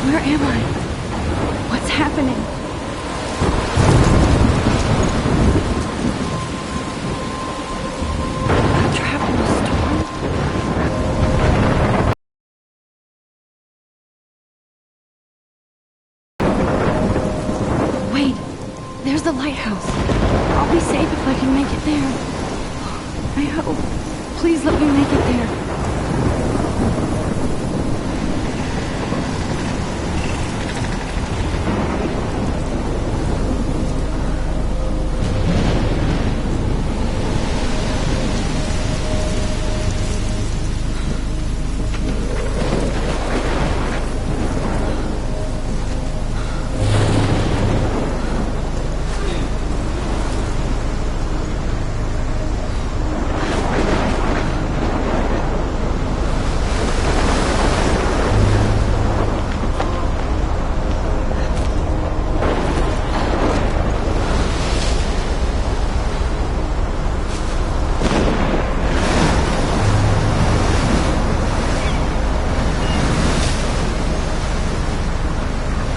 Where am I? What's happening? I'm trapped in a storm? Wait, there's the lighthouse. I'll be safe if I can make it there. I hope. Please let me make it there.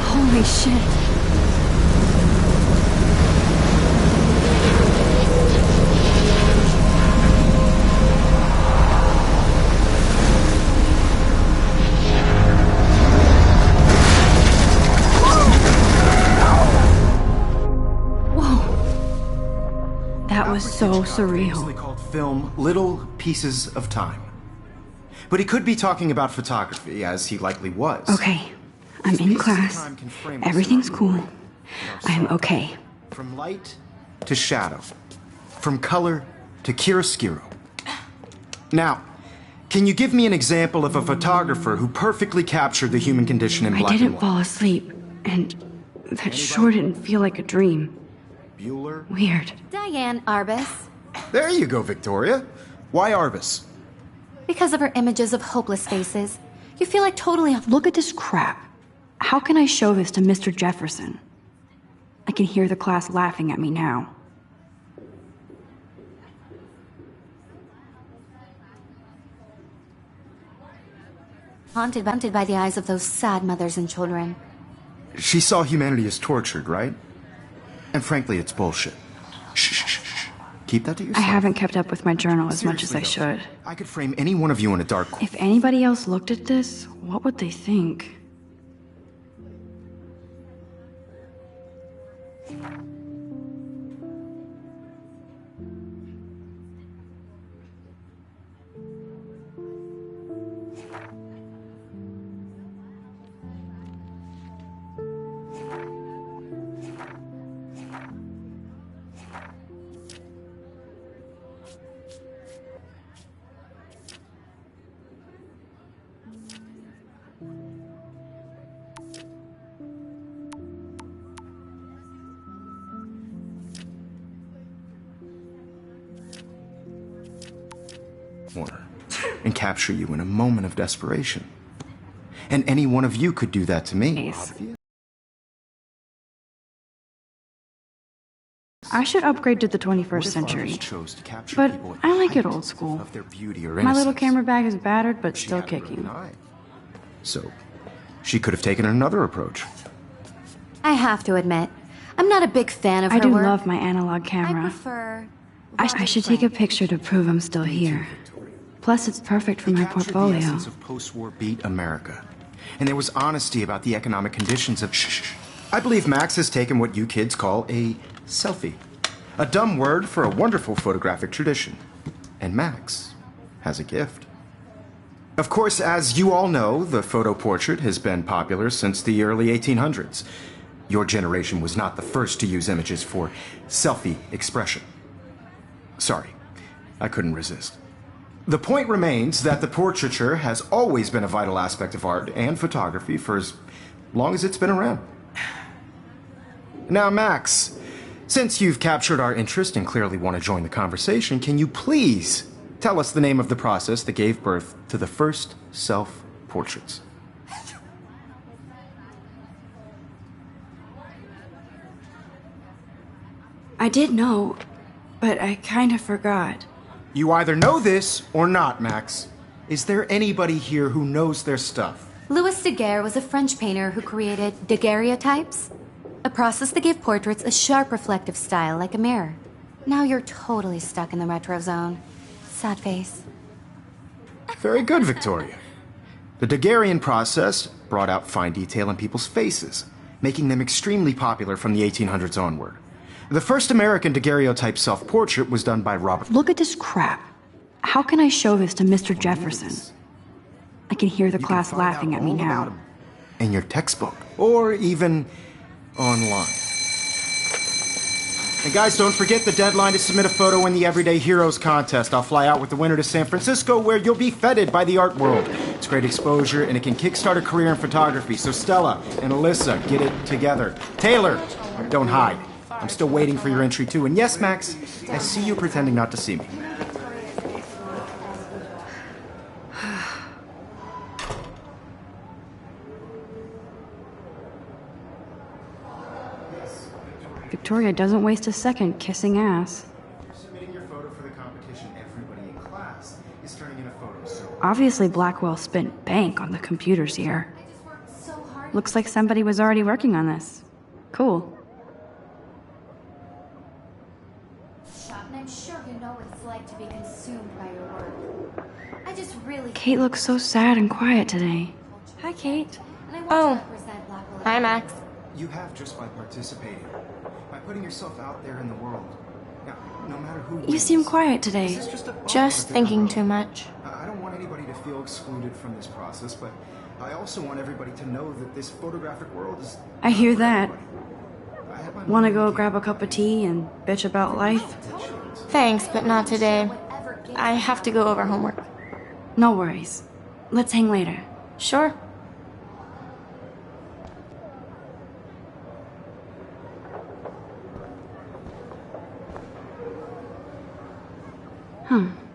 Holy shit. Whoa. That was so surreal. Called film Little Pieces of Time. But he could be talking about photography, as he likely was. Okay. I'm in class. Everything's cool. I am okay. From light to shadow. From color to chiaroscuro. Now, can you give me an example of a photographer who perfectly captured the human condition in black and white? I didn't fall asleep, and that sure didn't feel like a dream. Bueller? Weird. Diane Arbus. There you go, Victoria. Why Arbus? Because of her images of hopeless faces. You feel like totally off. Look at this crap. How can I show this to Mr. Jefferson? I can hear the class laughing at me now. Haunted by the eyes of those sad mothers and children. She saw humanity as tortured, right? And frankly, it's bullshit. Shh, shh, shh. Keep that to yourself. I haven't kept up with my journal as much as I should. I could frame any one of you in a dark corner. If anybody else looked at this, what would they think? And capture you in a moment of desperation. And any one of you could do that to me. I should upgrade to the 21st century. But I like it old school. My little camera bag is battered, but still kicking. So, she could have taken another approach. I have to admit, I'm not a big fan of her work. I do work. love my analog camera. I prefer... I should take a picture to prove I'm still here. Plus, it's perfect for my portfolio. The essence of post-war beat America. And there was honesty about the economic conditions of... I believe Max has taken what you kids call a selfie. A dumb word for a wonderful photographic tradition. And Max has a gift. Of course, as you all know, the photo portrait has been popular since the early 1800s. Your generation was not the first to use images for selfie expression. Sorry, I couldn't resist. The point remains that the portraiture has always been a vital aspect of art and photography for as long as it's been around. Now, Max, since you've captured our interest and clearly want to join the conversation, can you please tell us the name of the process that gave birth to the first self-portraits? I did know, but I kind of forgot. You either know this or not, Max. Is there anybody here who knows their stuff? Louis Daguerre was a French painter who created daguerreotypes, a process that gave portraits a sharp reflective style like a mirror. Now you're totally stuck in the retro zone. Sad face. Very good, Victoria. The Daguerrean process brought out fine detail in people's faces, making them extremely popular from the 1800s onward. The first American daguerreotype self-portrait was done by Robert... Look at this crap. How can I show this to Mr. Jefferson? I can hear the class laughing at me now. In your textbook, or even online. And guys, don't forget the deadline to submit a photo in the Everyday Heroes contest. I'll fly out with the winner to San Francisco, where you'll be feted by the art world. It's great exposure, and it can kickstart a career in photography. So Stella and Alyssa, get it together. Taylor, don't hide. I'm still waiting for your entry, too. And yes, Max, I see you pretending not to see me. Victoria doesn't waste a second kissing ass. You're submitting your photo for the competition. Everybody in class is turning in a photo, so... Obviously, Blackwell spent bank on the computers here. Looks like somebody was already working on this. Cool. I'm sure you know what it's like to be consumed by your work. I just really... Kate looks so sad and quiet today. Hi, Kate. Oh. Hi, Max. You have just by participating, by putting yourself out there in the world. Now, no matter who You wins, seem quiet today. this is just a Just thinking too much. I don't want anybody to feel excluded from this process, but I also want everybody to know that this photographic world is... I hear that. I have my Want to own go grab a cup of tea and bitch about life? Thanks, but not today. I have to go over homework. No worries. Let's hang later. Sure.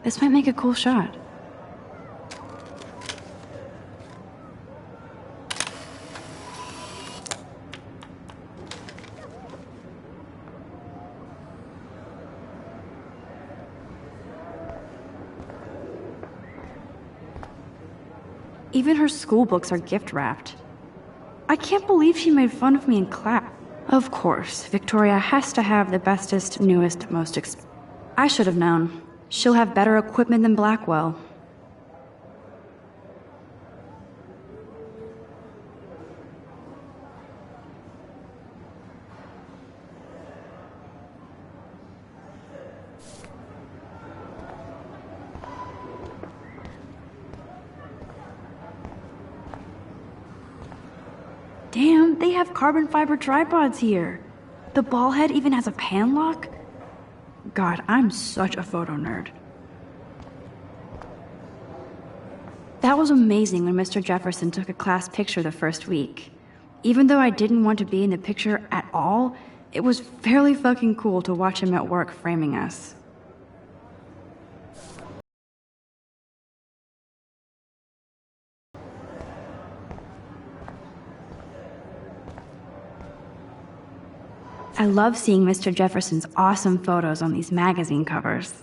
This might make a cool shot. Even her school books are gift wrapped. I can't believe she made fun of me in class. Of course, Victoria has to have the bestest, newest, I should have known. She'll have better equipment than Blackwell. Damn, they have carbon fiber tripods here. The ball head even has a pan lock. God, I'm such a photo nerd. That was amazing when Mr. Jefferson took a class picture the first week. Even though I didn't want to be in the picture at all, it was fairly fucking cool to watch him at work framing us. I love seeing Mr. Jefferson's awesome photos on these magazine covers.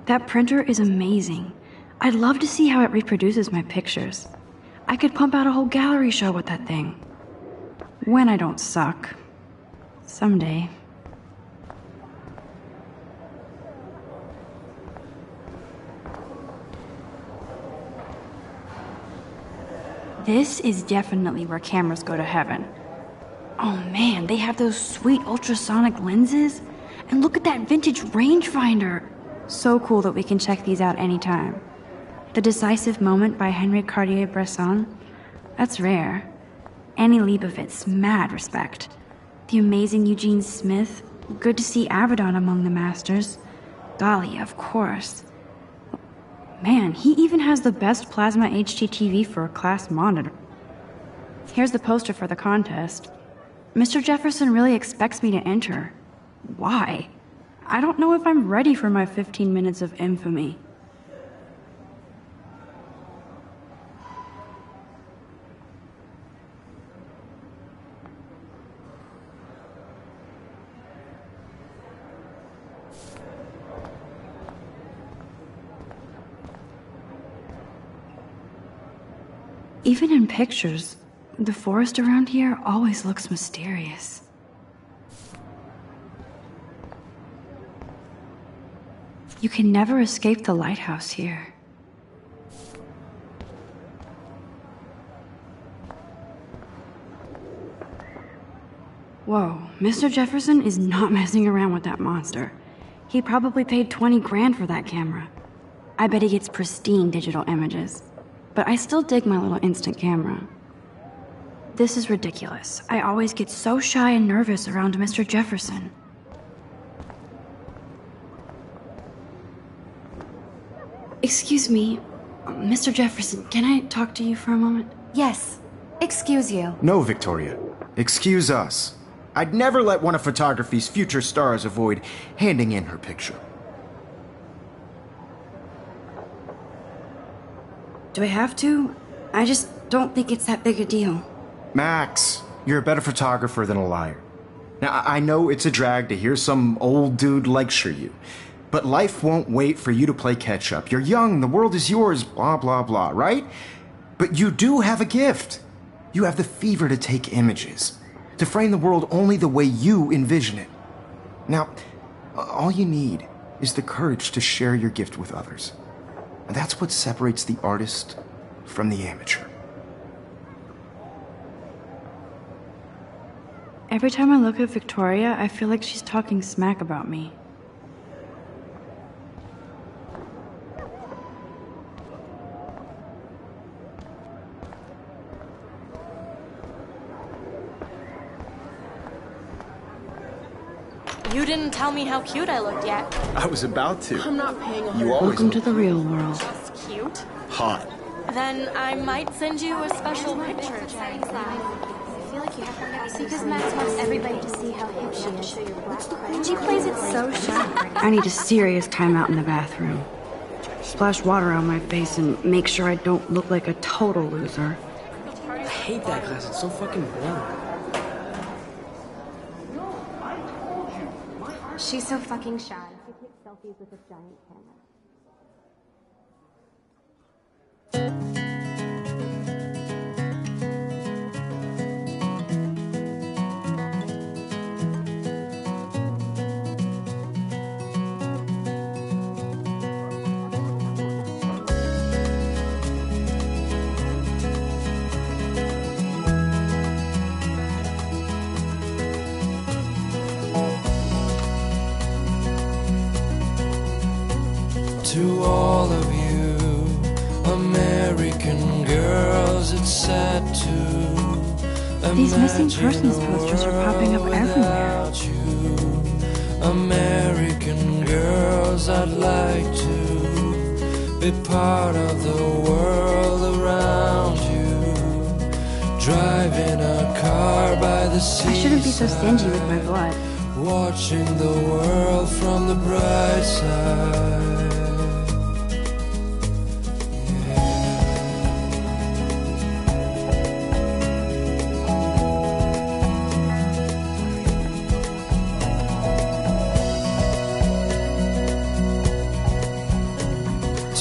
That printer is amazing. I'd love to see how it reproduces my pictures. I could pump out a whole gallery show with that thing. When I don't suck. Someday. This is definitely where cameras go to heaven. Oh man, they have those sweet ultrasonic lenses. And look at that vintage rangefinder. So cool that we can check these out anytime. The Decisive Moment by Henri Cartier-Bresson. That's rare. Annie Leibovitz, mad respect. The amazing Eugene Smith, good to see Abaddon among the masters. Golly, of course. Man, he even has the best plasma HDTV for a class monitor. Here's the poster for the contest. Mr. Jefferson really expects me to enter. Why? I don't know if I'm ready for my 15 minutes of infamy. Even in pictures, the forest around here always looks mysterious. You can never escape the lighthouse here. Whoa, Mr. Jefferson is not messing around with that monster. He probably paid 20 grand for that camera. I bet he gets pristine digital images. But I still dig my little instant camera. This is ridiculous. I always get so shy and nervous around Mr. Jefferson. Excuse me, Mr. Jefferson, can I talk to you for a moment? Yes. Excuse you. No, Victoria. Excuse us. I'd never let one of photography's future stars avoid handing in her picture. Do I have to? I just don't think it's that big a deal. Max, you're a better photographer than a liar. Now, I know it's a drag to hear some old dude lecture you, but life won't wait for you to play catch-up. You're young, the world is yours, blah, blah, blah, right? But you do have a gift. You have the fever to take images, to frame the world only the way you envision it. Now, all you need is the courage to share your gift with others. And that's what separates the artist from the amateur. Every time I look at Victoria, I feel like she's talking smack about me. You didn't tell me how cute I looked yet. I was about to. I'm not paying You always Welcome to the real world. That's cute. hot. Then I might send you a special picture. I feel like you have to because Max wants everybody to see how hip she is. And she plays it so shy. I need a serious timeout in the bathroom. Splash water on my face and make sure I don't look like a total loser. I hate that class. It's so fucking boring. She's so fucking shy. She takes selfies with a giant camera. To all of you American girls, it's sad to These missing persons posters are popping up everywhere. you. American girls, I'd like to be part of the world around you. Driving a car by the seaside, I shouldn't be so stingy with my blood. watching the world from the bright side.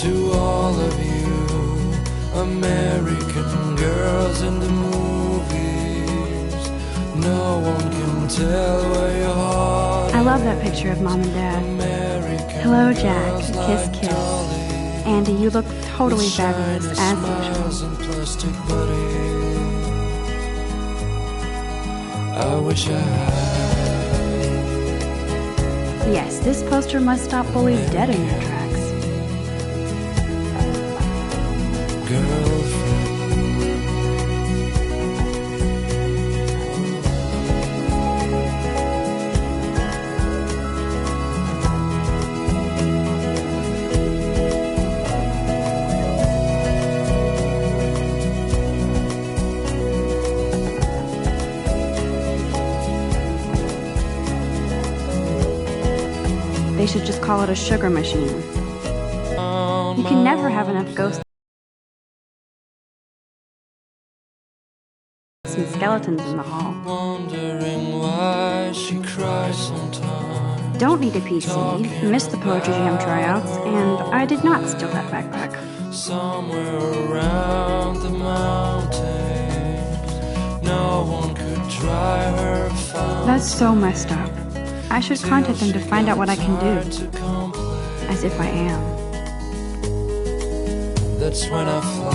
To all of you American girls in the movies, no one can tell where your heart I love that picture of Mom and Dad. American Hello, Jack. girls Kiss, like kiss. Dolly, Andy, you look totally with fabulous, as shiny usual. smiles and plastic buddies. I wish I had Yes, this poster must stop bullies dead in their tracks. girlfriend. should just call it a sugar machine. You can never have enough ghosts and skeletons in the hall. Wondering why she cries sometimes. Don't need a PC, missed the poetry jam tryouts, and I did not steal that backpack. Somewhere around the mountains, no one could dry her fountain. That's so messed up. I should contact them to find out what I can do. As if I am. That's when I fly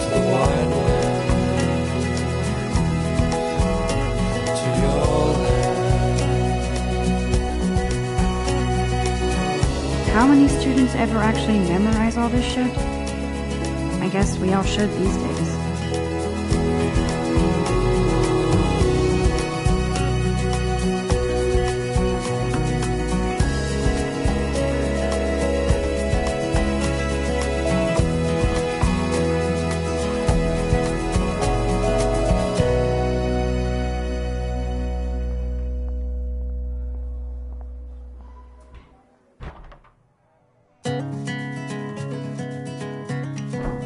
to the wide land, to your land. How many students ever actually memorize all this shit? I guess we all should these days.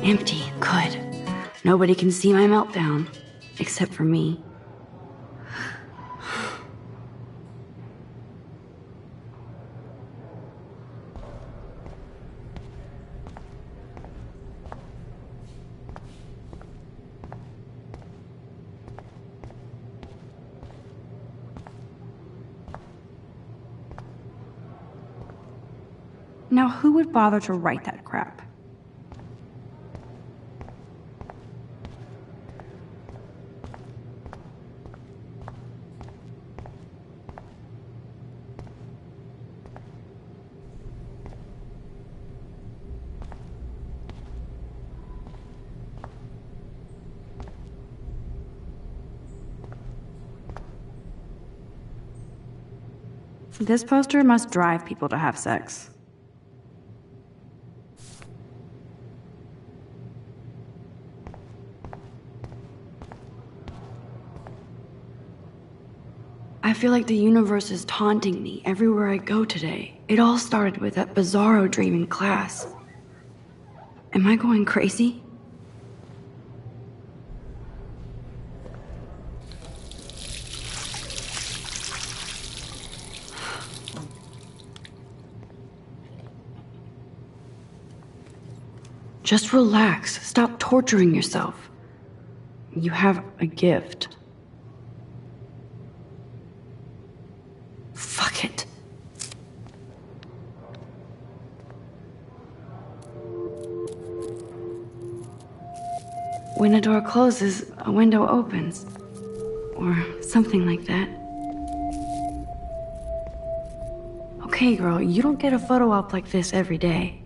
Empty. Good. Nobody can see my meltdown. Except for me. Now, who would bother to write that crap? This poster must drive people to have sex. I feel like the universe is taunting me everywhere I go today. It all started with that bizarro dream in class. Am I going crazy? Just relax. Stop torturing yourself. You have a gift. Fuck it. When a door closes, a window opens. Or something like that. Okay, girl, you don't get a photo op like this every day.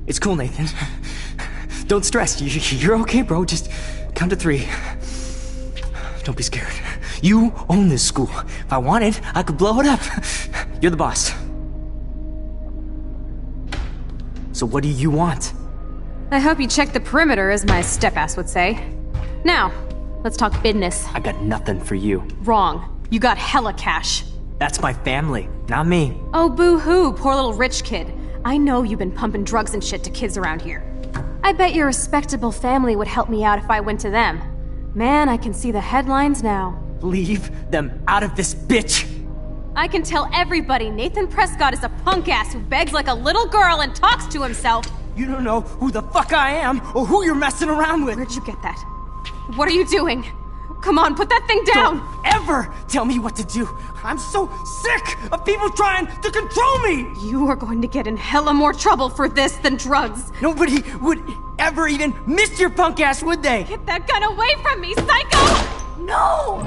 It's cool, Nathan. Don't stress. You're okay, bro. Just count to 3. Don't be scared. You own this school. If I wanted, I could blow it up. You're the boss. So what do you want? I hope you checked the perimeter, as my step-ass would say. Now, let's talk business. I got nothing for you. Wrong. You got hella cash. That's my family, not me. Oh, boo-hoo, poor little rich kid. I know you've been pumping drugs and shit to kids around here. I bet your respectable family would help me out if I went to them. Man, I can see the headlines now. Leave them out of this bitch! I can tell everybody Nathan Prescott is a punk ass who begs like a little girl and talks to himself. You don't know who the fuck I am or who you're messing around with. Where'd you get that? What are you doing? Come on, put that thing down! Don't ever tell me what to do! I'm so sick of people trying to control me! You are going to get in hella more trouble for this than drugs. Nobody would ever ever even miss your punk ass, would they? Get that gun away from me, psycho! No!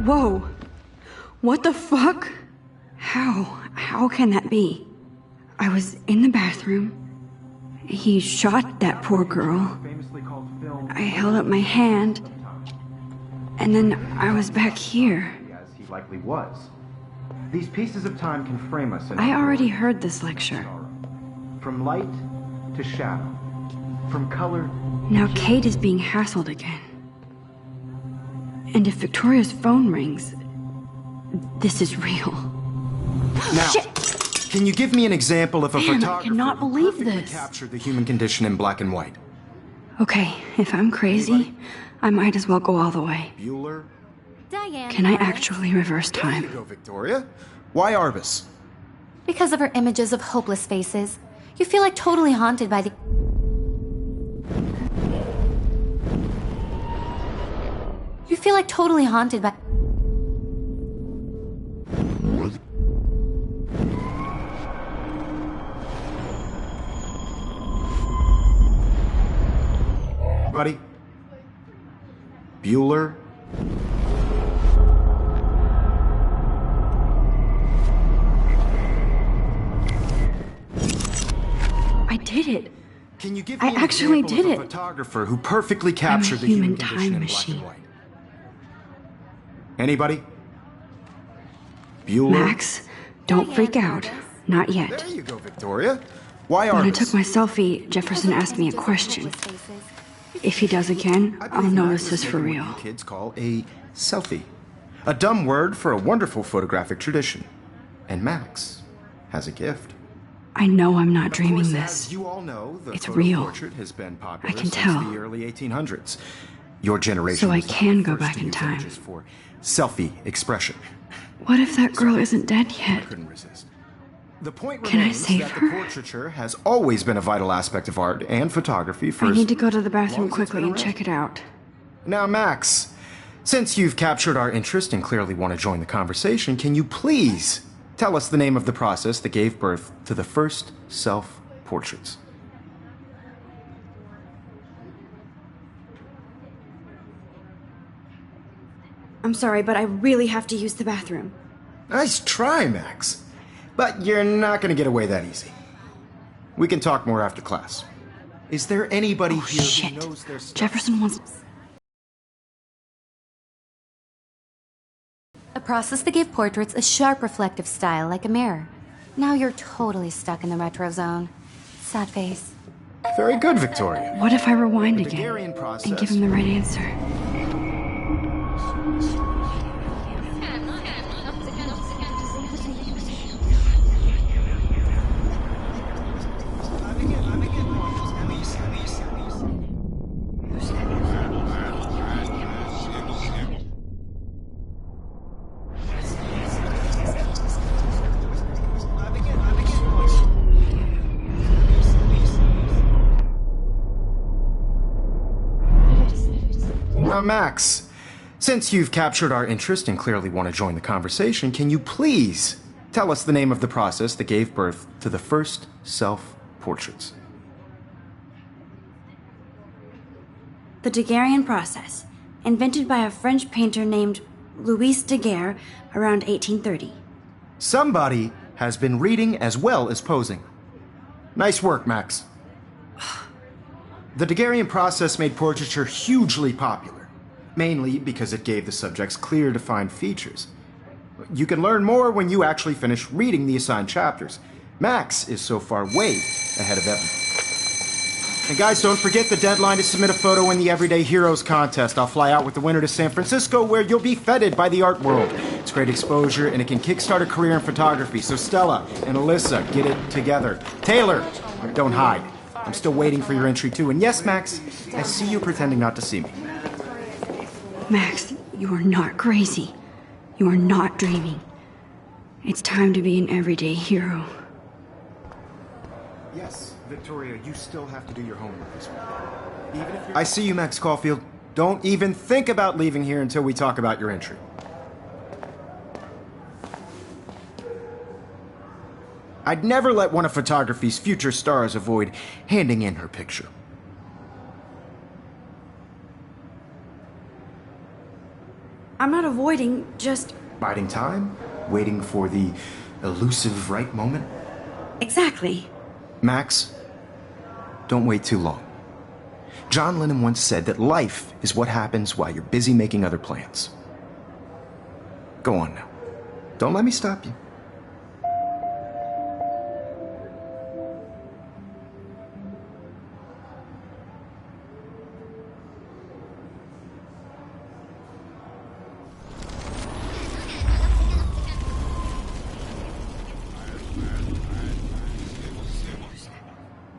Whoa. What the fuck? How can that be? I was in the bathroom. He shot that poor girl. I held up my hand. And then I was back here. As he likely was. These pieces of time can frame us in I already heard this lecture. From light to shadow. From color. Now Kate is being hassled again. And if Victoria's phone rings, this is real. Now, Shit! Can you give me an example of a Damn, I photographer cannot who believe perfectly this. captured the human condition in black and white? Okay, if I'm crazy, I might as well go all the way. Bueller? Diane. Can I Arbus. actually reverse There you time? go, Victoria. Why Arbus? Because of her images of hopeless faces, you feel like totally haunted by the... You feel like totally haunted by... Buddy? Bueller? I did it. Can you give I me an actually example did of a it. photographer who perfectly captured the human human condition time in black and machine. white? Anybody? Bueller? Max, don't freak out. Not yet. There you go, Victoria. Why When I Arbus? took my selfie, Jefferson asked me a question. If he does again, I I'll believe know Max this is is for making real. what you kids call a selfie. A dumb word for a wonderful photographic tradition. And Max has a gift. I know I'm not Of dreaming course, this. as you all know, the It's photo real. portrait has been popular I can since tell. the early 1800s. Your generation So I was the can go first back to in use time. images for selfie expression. What if that girl isn't dead yet? Couldn't resist. The point Can I remains save that her? the portraiture has always been a vital aspect of art and photography for I as need to go to the long bathroom as it's quickly been and around. check it out. Now, Max, since you've captured our interest and clearly want to join the conversation, can you please tell us the name of the process that gave birth to the first self-portraits? I'm sorry, but I really have to use the bathroom. Nice try, Max. But you're not going to get away that easy. We can talk more after class. Is there anybody Oh, here shit. who knows their stuff? Jefferson wants... A process that gave portraits a sharp reflective style like a mirror. Now you're totally stuck in the retro zone. Sad face. Very good, Victoria. What if I rewind The again Gregorian process. and give him the right answer? Now, Max, since you've captured our interest and clearly want to join the conversation, can you please tell us the name of the process that gave birth to the first self-portraits? The Daguerrean process, invented by a French painter named Louis Daguerre around 1830. Somebody has been reading as well as posing. Nice work, Max. The Daguerrean process made portraiture hugely popular, mainly because it gave the subjects clear, defined features. You can learn more when you actually finish reading the assigned chapters. Max is so far way ahead of Evan. And guys, don't forget the deadline to submit a photo in the Everyday Heroes contest. I'll fly out with the winner to San Francisco, where you'll be feted by the art world. It's great exposure, and it can kickstart a career in photography. So Stella and Alyssa, get it together. Taylor, don't hide. I'm still waiting for your entry, too. And yes, Max, I see you pretending not to see me. Max, you are not crazy. You are not dreaming. It's time to be an everyday hero. Yes, Victoria, you still have to do your homework this week. Even if I see you, Max Caulfield. Don't even think about leaving here until we talk about your entry. I'd never let one of photography's future stars avoid handing in her picture. I'm not avoiding, just... Biding time? Waiting for the elusive right moment? Exactly. Max, don't wait too long. John Lennon once said that life is what happens while you're busy making other plans. Go on now. Don't let me stop you.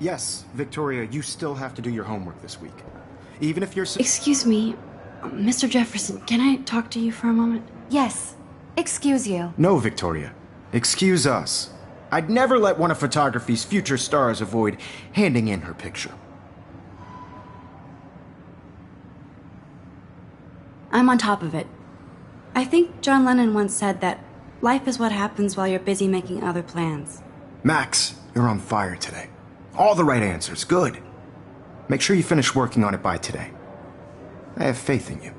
Yes, Victoria, you still have to do your homework this week. Even if you're... Excuse me, Mr. Jefferson, can I talk to you for a moment? Yes. Excuse you. No, Victoria. Excuse us. I'd never let one of photography's future stars avoid handing in her picture. I'm on top of it. I think John Lennon once said that life is what happens while you're busy making other plans. Max, you're on fire today. All the right answers. Good. Make sure you finish working on it by today. I have faith in you.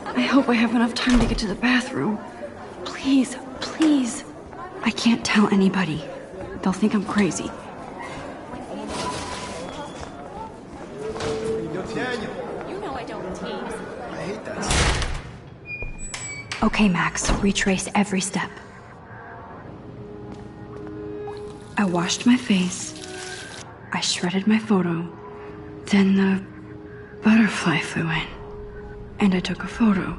I hope I have enough time to get to the bathroom. Please, please. I can't tell anybody. They'll think I'm crazy. You know I don't tease. I hate that. Okay, Max, retrace every step. I washed my face. I shredded my photo. Then the butterfly flew in. And I took a photo.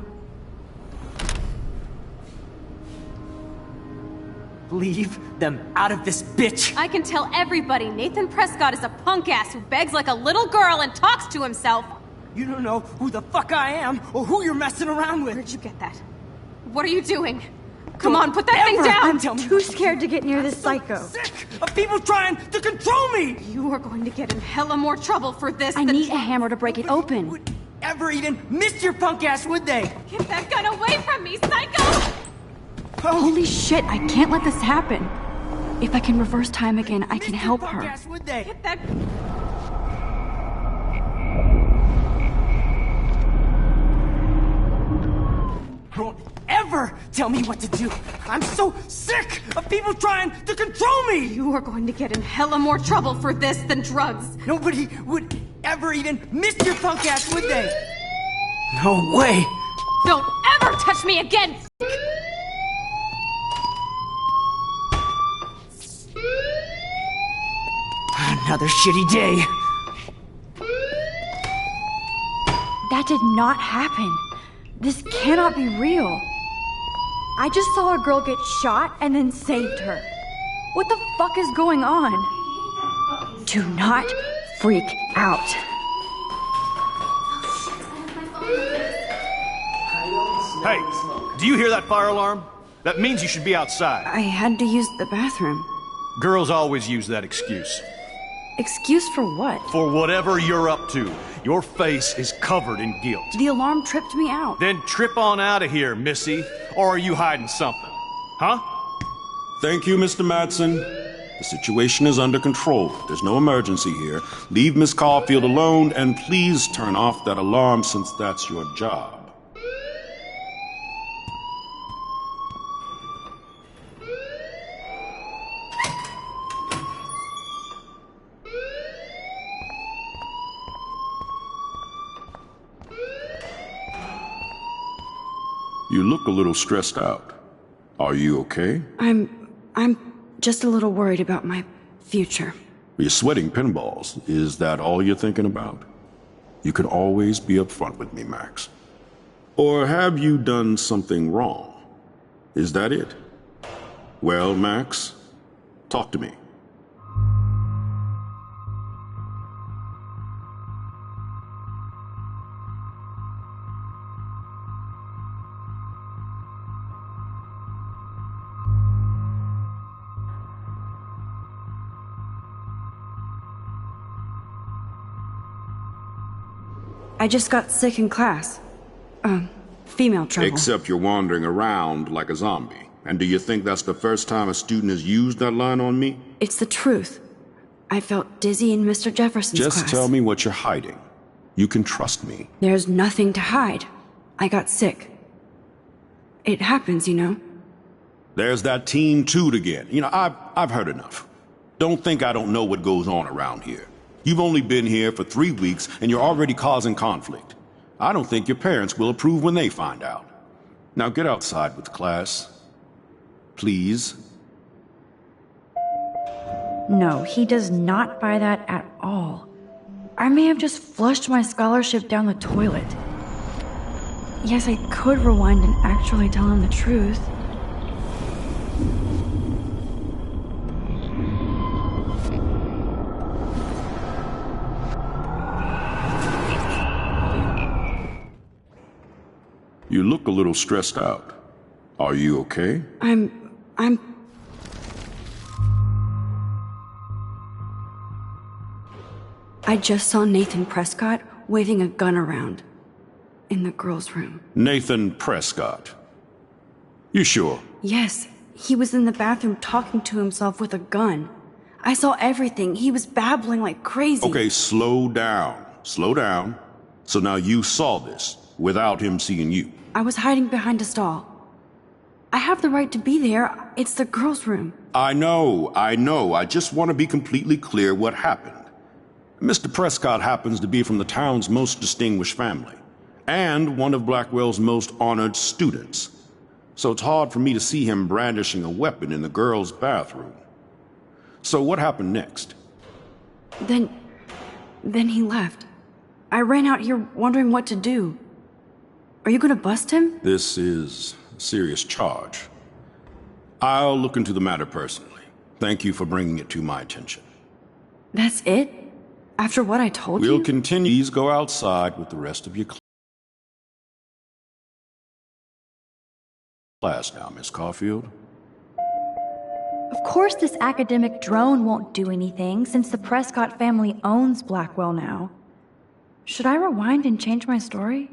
Leave them out of this bitch! I can tell everybody Nathan Prescott is a punk ass who begs like a little girl and talks to himself. You don't know who the fuck I am or who you're messing around with. Where'd you get that? What are you doing? Come on, put that thing down! I'm too scared to get near this psycho. Sick of people trying to control me! You are going to get in hella more trouble for this I than need a hammer to break it open. Would ever even miss your punk ass, would they? Get that gun away from me, psycho! Holy shit, I can't let this happen. If I can reverse time again, I can help her. Ass, would they? Get that... Don't ever tell me what to do. I'm so sick of people trying to control me. You are going to get in hella more trouble for this than drugs. Nobody would ever even miss your punk ass, would they? No way. Don't ever touch me again! Another shitty day. That did not happen. This cannot be real. I just saw a girl get shot and then saved her. What the fuck is going on? Do not freak out. Hey, do you hear that fire alarm? That means you should be outside. I had to use the bathroom. Girls always use that excuse. Excuse for what? For whatever you're up to, your face is covered in guilt. The alarm tripped me out. Then trip on out of here, missy. Or are you hiding something? Huh? Thank you, Mr. Madsen. The situation is under control. There's no emergency here. Leave Miss Caulfield alone, and please turn off that alarm since that's your job. You look a little stressed out. Are you okay? I'm just a little worried about my future. You're sweating pinballs. Is that all you're thinking about? You can always be upfront with me, Max. Or have you done something wrong? Is that it? Well, Max, talk to me. I just got sick in class. Female trouble. Except you're wandering around like a zombie. And do you think that's the first time a student has used that line on me? It's the truth. I felt dizzy in Mr. Jefferson's class. Just tell me what you're hiding. You can trust me. There's nothing to hide. I got sick. It happens, you know. There's that Team Toot again. You know, I've heard enough. Don't think I don't know what goes on around here. You've only been here for 3 weeks, and you're already causing conflict. I don't think your parents will approve when they find out. Now get outside with class. Please. No, he does not buy that at all. I may have just flushed my scholarship down the toilet. Yes, I could rewind and actually tell him the truth. You look a little stressed out. Are you okay? I just saw Nathan Prescott waving a gun around in the girls' room. Nathan Prescott. You sure? Yes, he was in the bathroom talking to himself with a gun. I saw everything. He was babbling like crazy. Okay, slow down. Slow down. So now you saw this without him seeing you. I was hiding behind a stall. I have the right to be there. It's the girls' room. I know. I just want to be completely clear what happened. Mr. Prescott happens to be from the town's most distinguished family, and one of Blackwell's most honored students. So it's hard for me to see him brandishing a weapon in the girls' bathroom. So what happened next? Then he left. I ran out here wondering what to do. Are you gonna bust him? This is a serious charge. I'll look into the matter personally. Thank you for bringing it to my attention. That's it? After what I told you? We'll continue. Please go outside with the rest of your class now, Miss Caulfield. Of course this academic drone won't do anything since the Prescott family owns Blackwell now. Should I rewind and change my story?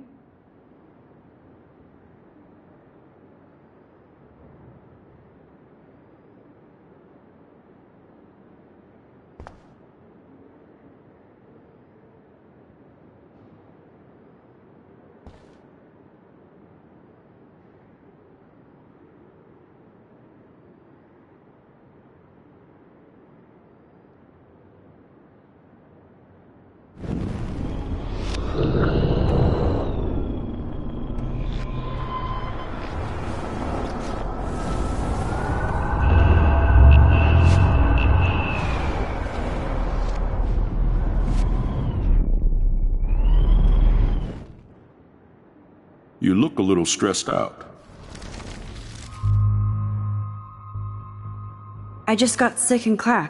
You look a little stressed out. I just got sick in class.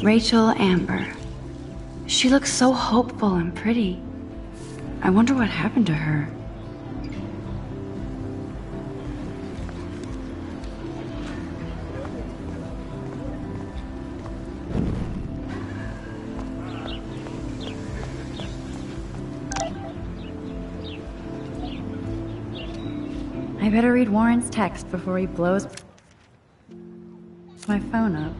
Rachel Amber. She looks so hopeful and pretty. I wonder what happened to her. I better read Warren's text before he blows my phone up.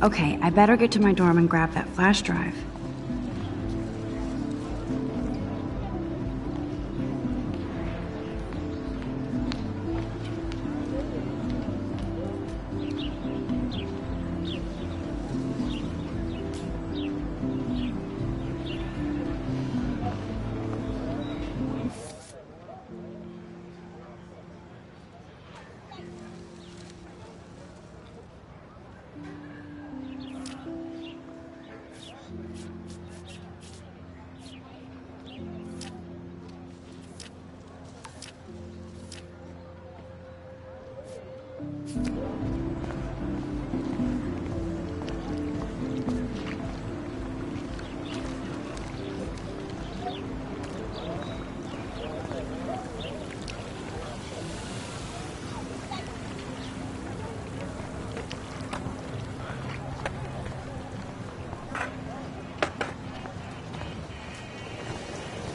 Okay, I better get to my dorm and grab that flash drive.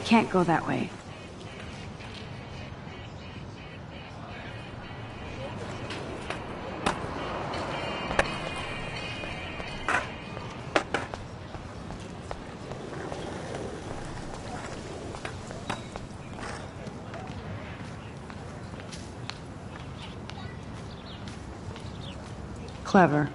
Can't go that way. Clever.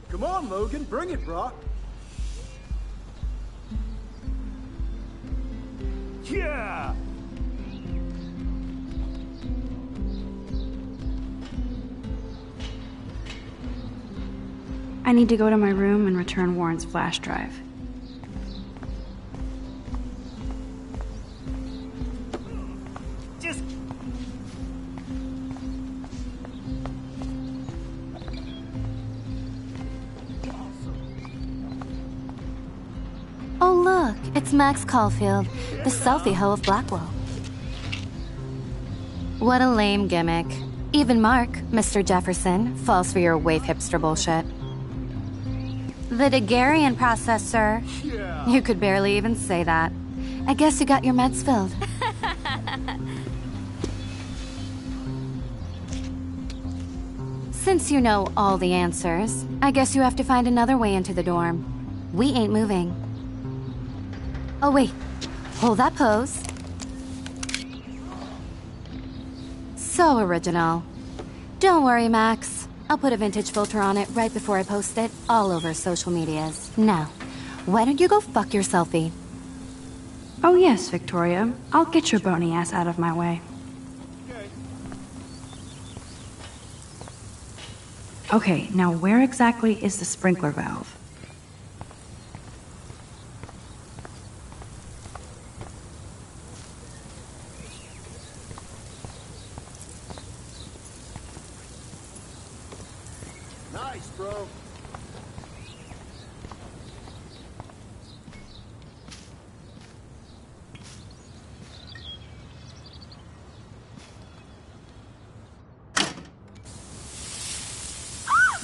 Come on, Logan, bring it, Brock. Yeah! I need to go to my room and return Warren's flash drive. Just... Oh look, it's Max Caulfield, the selfie hoe of Blackwell. What a lame gimmick. Even Mark, Mr. Jefferson, falls for your wave hipster bullshit. The Daguerrean process, sir. Yeah. You could barely even say that. I guess you got your meds filled. Since you know all the answers, I guess you have to find another way into the dorm. We ain't moving. Oh wait, hold that pose. So original. Don't worry, Max. I'll put a vintage filter on it right before I post it all over social medias. Now, why don't you go fuck your selfie? Oh yes, Victoria. I'll get your bony ass out of my way. Okay, now where exactly is the sprinkler valve? Nice, bro.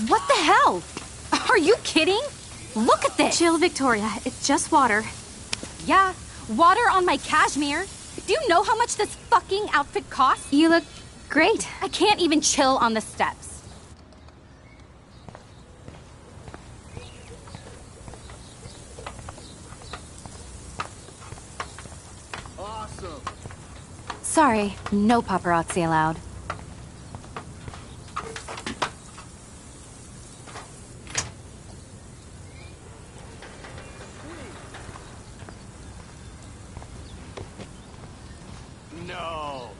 What the hell? Are you kidding? Look at this! Chill, Victoria. It's just water. Yeah, water on my cashmere. Do you know how much this fucking outfit costs? You look great. I can't even chill on the steps. Awesome. Sorry, no paparazzi allowed. No.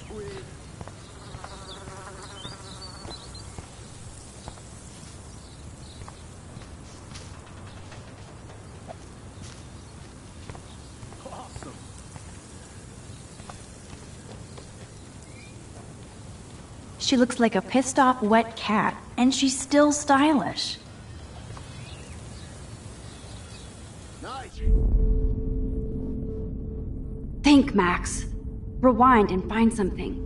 Sweet. Awesome. She looks like a pissed off wet cat, and she's still stylish. Nice. Think, Max. Rewind and find something.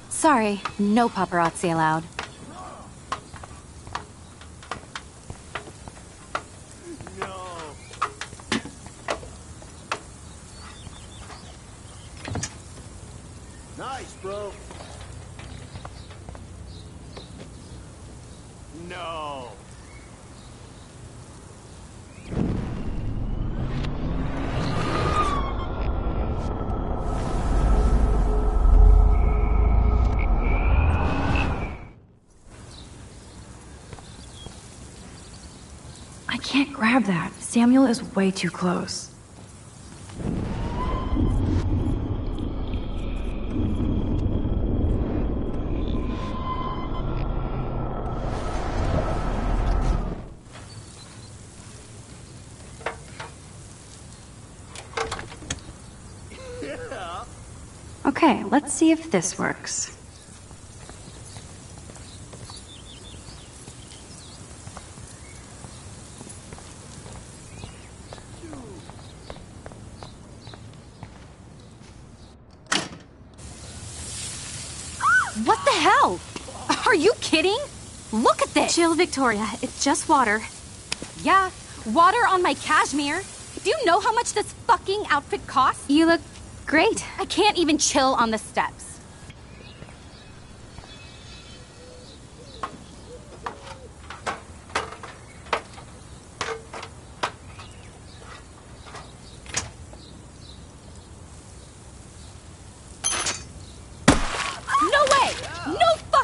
Sorry, no paparazzi allowed. Nice, bro. No. I can't grab that. Samuel is way too close. Okay, let's see if this works. What the hell? Are you kidding? Look at this! Chill, Victoria. It's just water. Yeah, water on my cashmere. Do you know how much this fucking outfit costs? You look great. I can't even chill on the steps.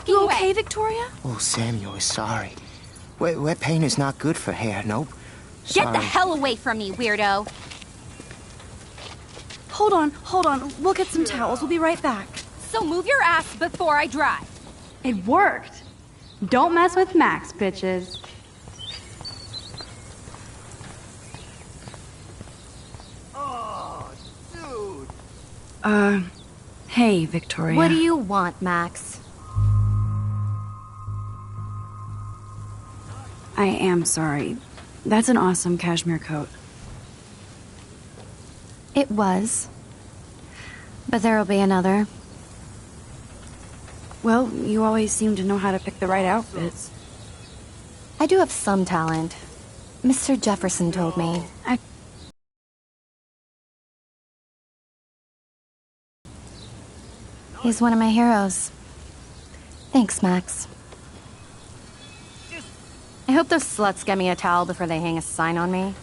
You okay, Victoria? Oh, Samuel is sorry. Wet paint is not good for hair, nope. Get Sorry. the hell away from me, weirdo. Hold on. We'll get some towels. We'll be right back. So move your ass before I dry. It worked. Don't mess with Max, bitches. Oh, dude. Hey, Victoria. What do you want, Max? I am sorry. That's an awesome cashmere coat. It was. But there'll be another. Well, you always seem to know how to pick the right outfits. I do have some talent. Mr. Jefferson told me. He's one of my heroes. Thanks, Max. I hope those sluts get me a towel before they hang a sign on me.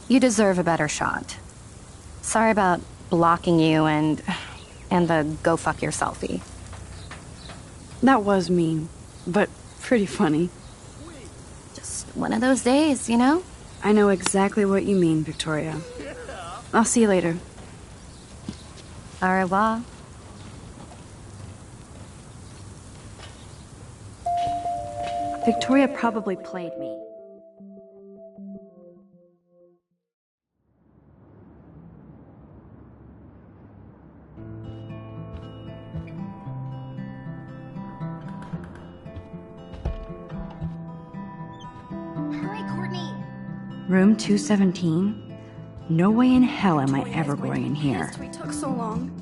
You deserve a better shot. Sorry about blocking you and the go fuck your selfie. That was mean, but pretty funny. Just one of those days, you know? I know exactly what you mean, Victoria. I'll see you later. Au revoir. Victoria probably played me. Hurry, Courtney. Room 217? No way in hell am I ever going in here. We took so long.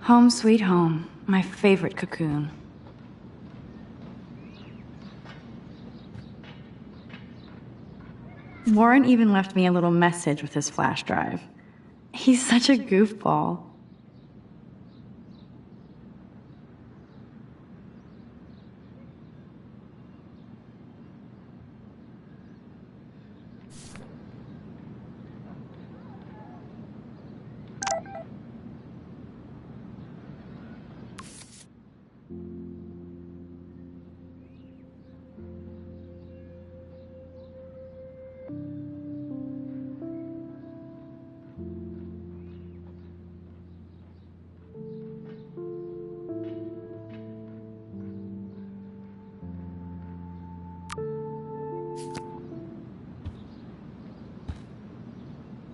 Home sweet home, my favorite cocoon. Warren even left me a little message with his flash drive. He's such a goofball.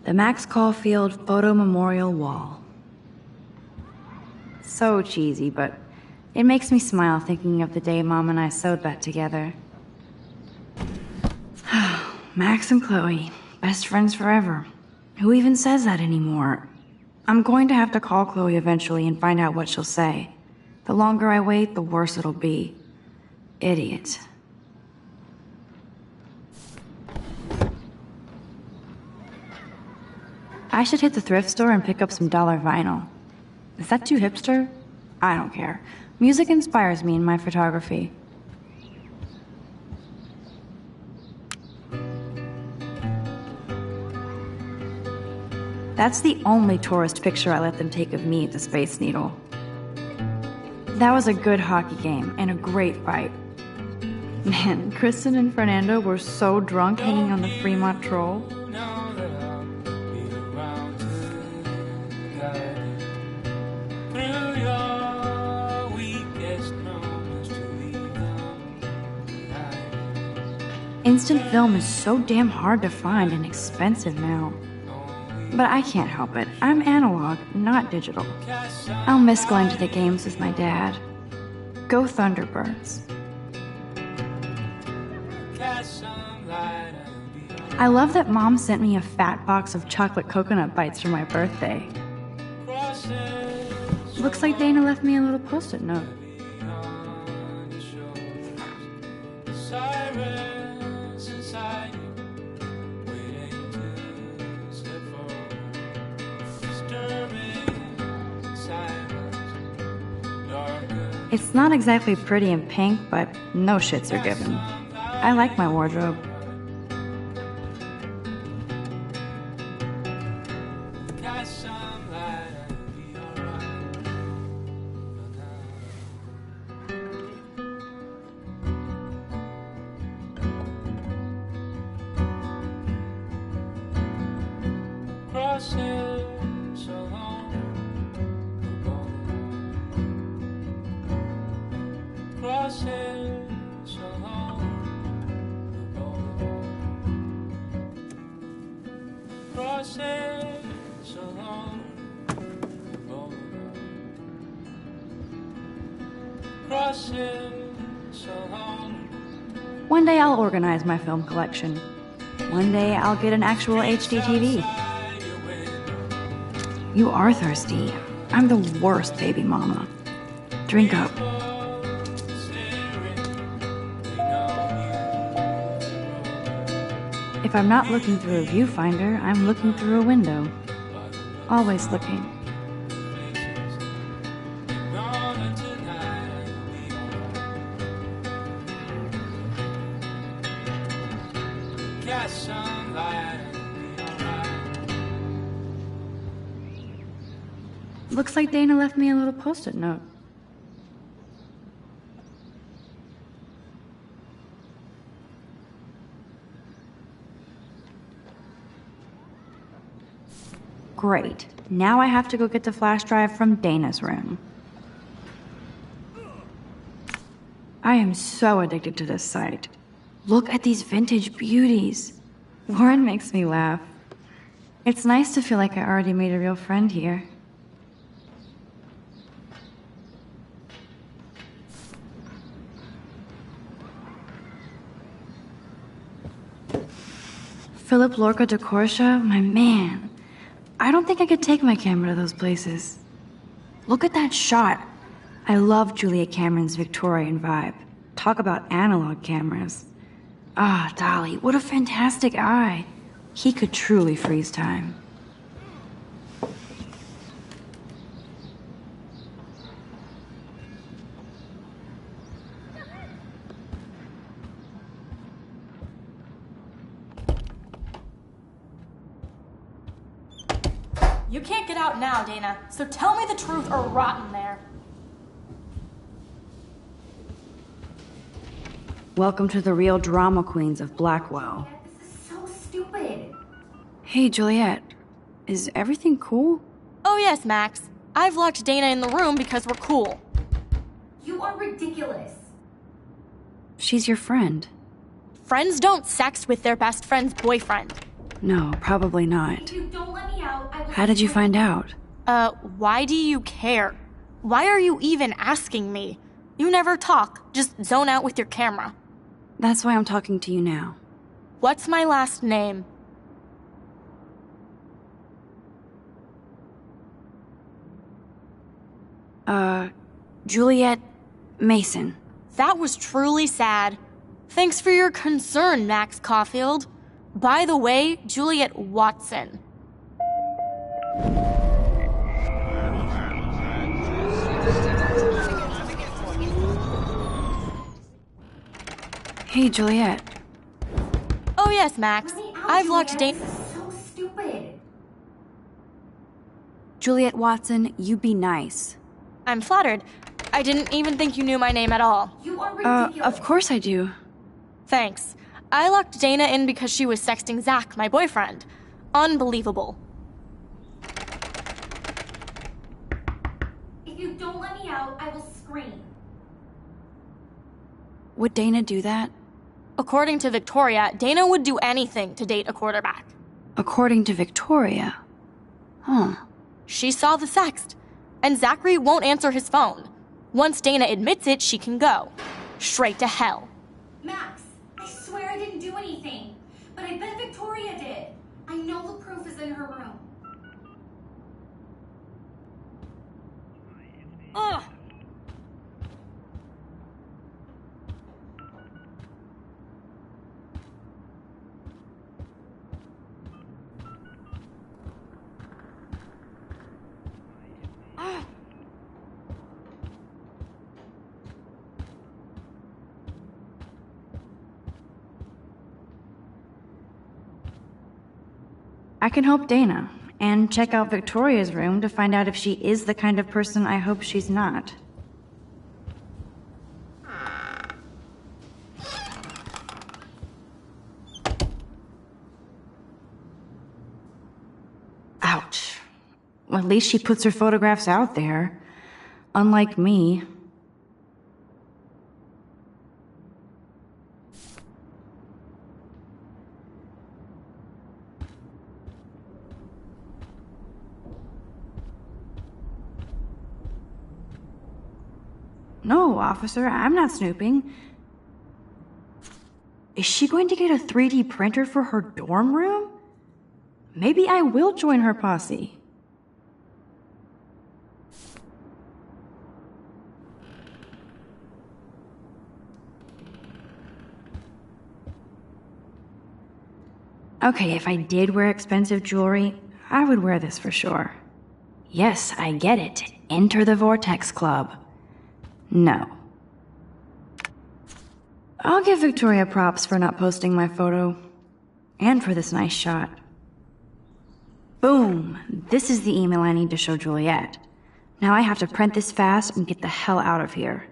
The Max Caulfield Photo Memorial Wall. So cheesy, but it makes me smile thinking of the day Mom and I sewed that together. Max and Chloe, best friends forever. Who even says that anymore? I'm going to have to call Chloe eventually and find out what she'll say. The longer I wait, the worse it'll be. Idiot. I should hit the thrift store and pick up some dollar vinyl. Is that too hipster? I don't care. Music inspires me in my photography. That's the only tourist picture I let them take of me at the Space Needle. That was a good hockey game and a great fight. Man, Kristen and Fernando were so drunk hanging on the Fremont Troll. Instant film is so damn hard to find and expensive now. But I can't help it. I'm analog, not digital. I'll miss going to the games with my dad. Go Thunderbirds. I love that Mom sent me a fat box of chocolate coconut bites for my birthday. Looks like Dana left me a little post-it note. It's not exactly pretty and pink, but no shits are given. I like my wardrobe. One day I'll organize my film collection. One day I'll get an actual HD TV. You are thirsty. I'm the worst baby mama. Drink up. If I'm not looking through a viewfinder, I'm looking through a window. Always looking. Looks like Dana left me a little post-it note. Great. Now I have to go get the flash drive from Dana's room. I am so addicted to this site. Look at these vintage beauties. Warren makes me laugh. It's nice to feel like I already made a real friend here. Philip Lorca de Corsia, my man. I don't think I could take my camera to those places. Look at that shot. I love Julia Cameron's Victorian vibe. Talk about analog cameras. Ah, Dolly, what a fantastic eye. He could truly freeze time. You can't get out now, Dana, so tell me the truth or rot in there. Welcome to the real drama queens of Blackwell. This is so stupid. Hey, Juliet. Is everything cool? Oh yes, Max. I've locked Dana in the room because we're cool. You are ridiculous. She's your friend. Friends don't sex with their best friend's boyfriend. No, probably not. If you don't let me out, I will... How did you find out? Why do you care? Why are you even asking me? You never talk, just zone out with your camera. That's why I'm talking to you now. What's my last name? Juliet Mason. That was truly sad. Thanks for your concern, Max Caulfield. By the way, Juliet Watson. Hey, Juliet. Oh yes, Max. I've locked Dana. This is so stupid. Juliet Watson, you be nice. I'm flattered. I didn't even think you knew my name at all. You are ridiculous. Of course I do. Thanks. I locked Dana in because she was sexting Zach, my boyfriend. Unbelievable. If you don't let me out, I will scream. Would Dana do that? According to Victoria, Dana would do anything to date a quarterback. According to Victoria? Huh. She saw the sext. And Zachary won't answer his phone. Once Dana admits it, she can go. Straight to hell. Max, I swear I didn't do anything. But I bet Victoria did. I know the proof is in her room. Ugh! I can help Dana, and check out Victoria's room to find out if she is the kind of person I hope she's not. Ouch. Well, at least she puts her photographs out there. Unlike me. No, officer, I'm not snooping. Is she going to get a 3D printer for her dorm room? Maybe I will join her posse. Okay, if I did wear expensive jewelry, I would wear this for sure. Yes, I get it. Enter the Vortex Club. No. I'll give Victoria props for not posting my photo. And for this nice shot. Boom! This is the email I need to show Juliet. Now I have to print this fast and get the hell out of here.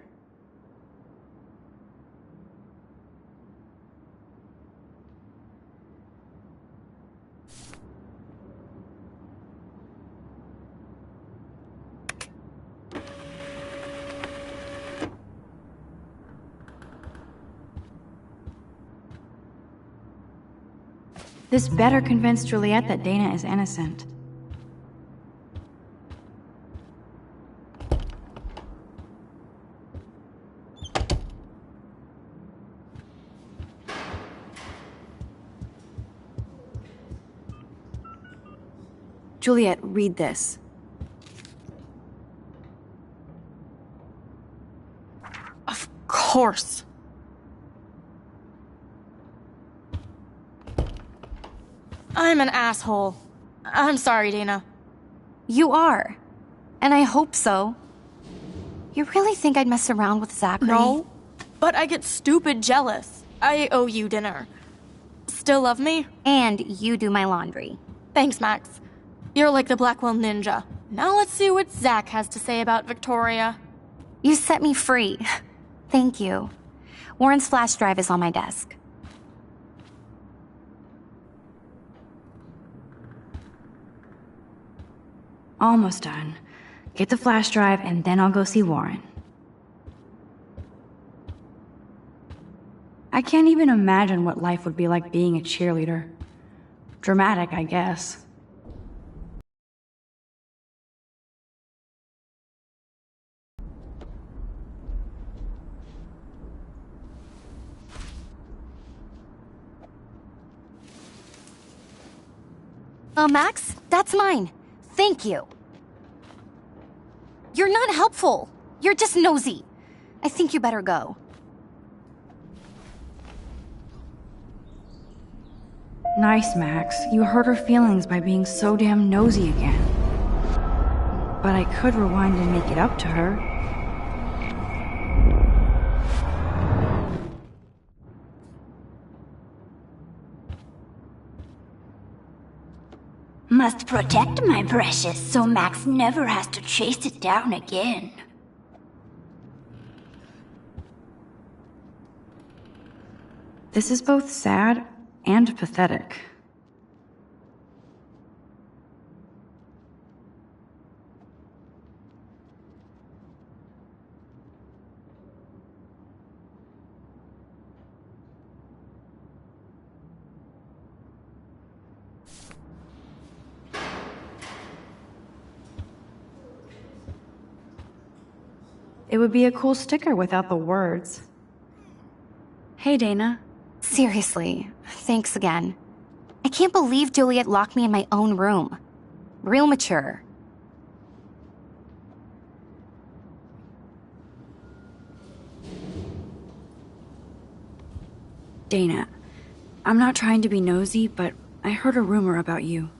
This better convince Juliet that Dana is innocent. Juliet, read this. Of course. I'm an asshole. I'm sorry, Dana. You are. And I hope so. You really think I'd mess around with Zachary? No, but I get stupid jealous. I owe you dinner. Still love me? And you do my laundry. Thanks, Max. You're like the Blackwell Ninja. Now let's see what Zach has to say about Victoria. You set me free. Thank you. Warren's flash drive is on my desk. Almost done. Get the flash drive and then I'll go see Warren. I can't even imagine what life would be like being a cheerleader. Dramatic, I guess. Max, that's mine. Thank you. You're not helpful. You're just nosy. I think you better go. Nice, Max. You hurt her feelings by being so damn nosy again. But I could rewind and make it up to her. Must protect my precious so Max never has to chase it down again. This is both sad and pathetic. It would be a cool sticker without the words. Hey, Dana. Seriously, thanks again. I can't believe Juliet locked me in my own room. Real mature. Dana, I'm not trying to be nosy, but I heard a rumor about you.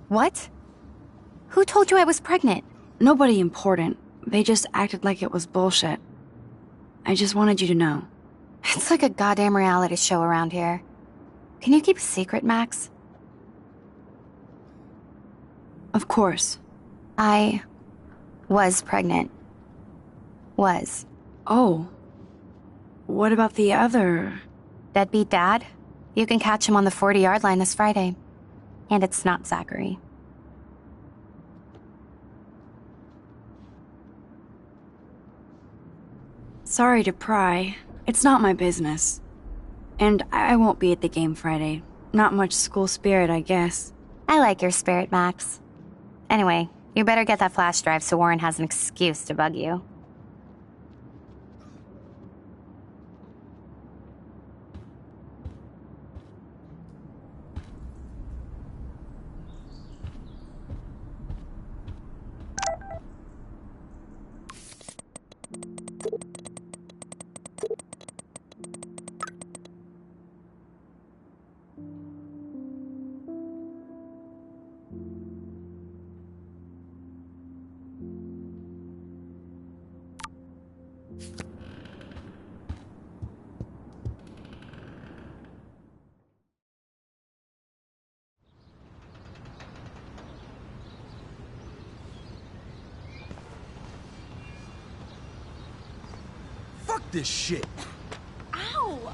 What? Who told you I was pregnant? Nobody important. They just acted like it was bullshit. I just wanted you to know. It's like a goddamn reality show around here. Can you keep a secret, Max? Of course. I was pregnant. Was. Oh. What about the other? Deadbeat dad? You can catch him on the 40-yard line this Friday. And it's not Zachary. Sorry to pry. It's not my business. And I won't be at the game Friday. Not much school spirit, I guess. I like your spirit, Max. Anyway, you better get that flash drive so Warren has an excuse to bug you. Fuck this shit. Ow!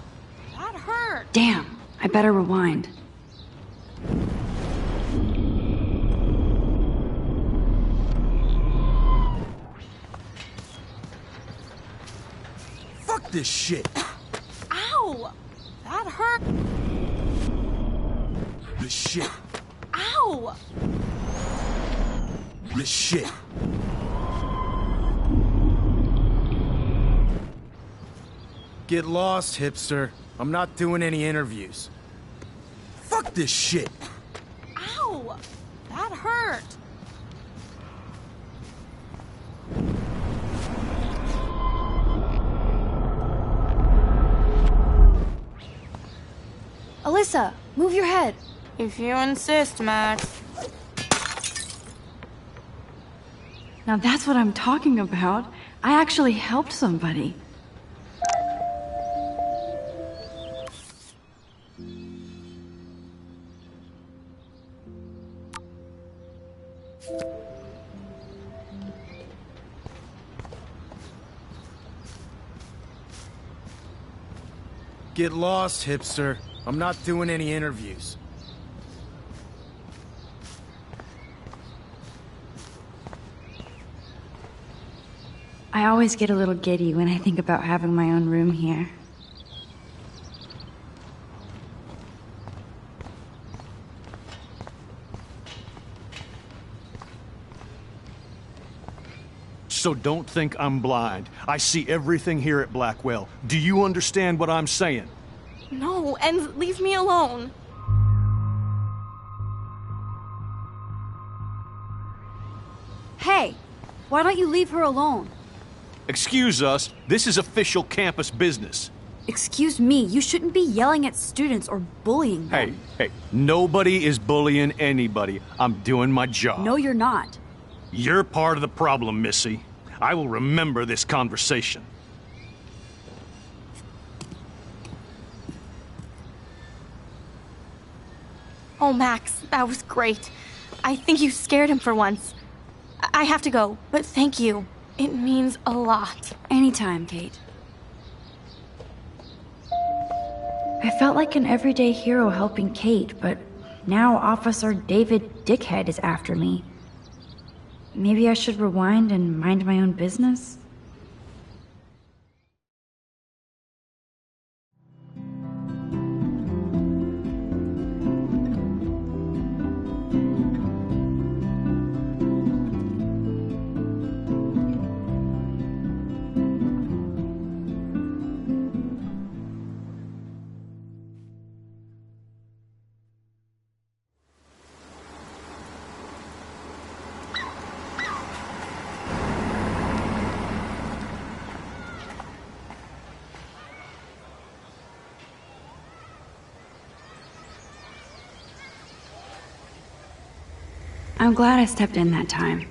That hurt. Damn, I better rewind. Fuck this shit. Ow! That hurt. This shit. Ow! This shit. Get lost, hipster. I'm not doing any interviews. Fuck this shit. Ow! That hurt. Alyssa, move your head. If you insist, Max. Now that's what I'm talking about. I actually helped somebody. Get lost, hipster. I'm not doing any interviews. I always get a little giddy when I think about having my own room here. So don't think I'm blind. I see everything here at Blackwell. Do you understand what I'm saying? No, and leave me alone. Hey, why don't you leave her alone? Excuse us, this is official campus business. Excuse me, you shouldn't be yelling at students or bullying them. Hey, nobody is bullying anybody. I'm doing my job. No, you're not. You're part of the problem, Missy. I will remember this conversation. Oh, Max, that was great. I think you scared him for once. I have to go, but thank you. It means a lot. Anytime, Kate. I felt like an everyday hero helping Kate, but now Officer David Dickhead is after me. Maybe I should rewind and mind my own business? I'm glad I stepped in that time.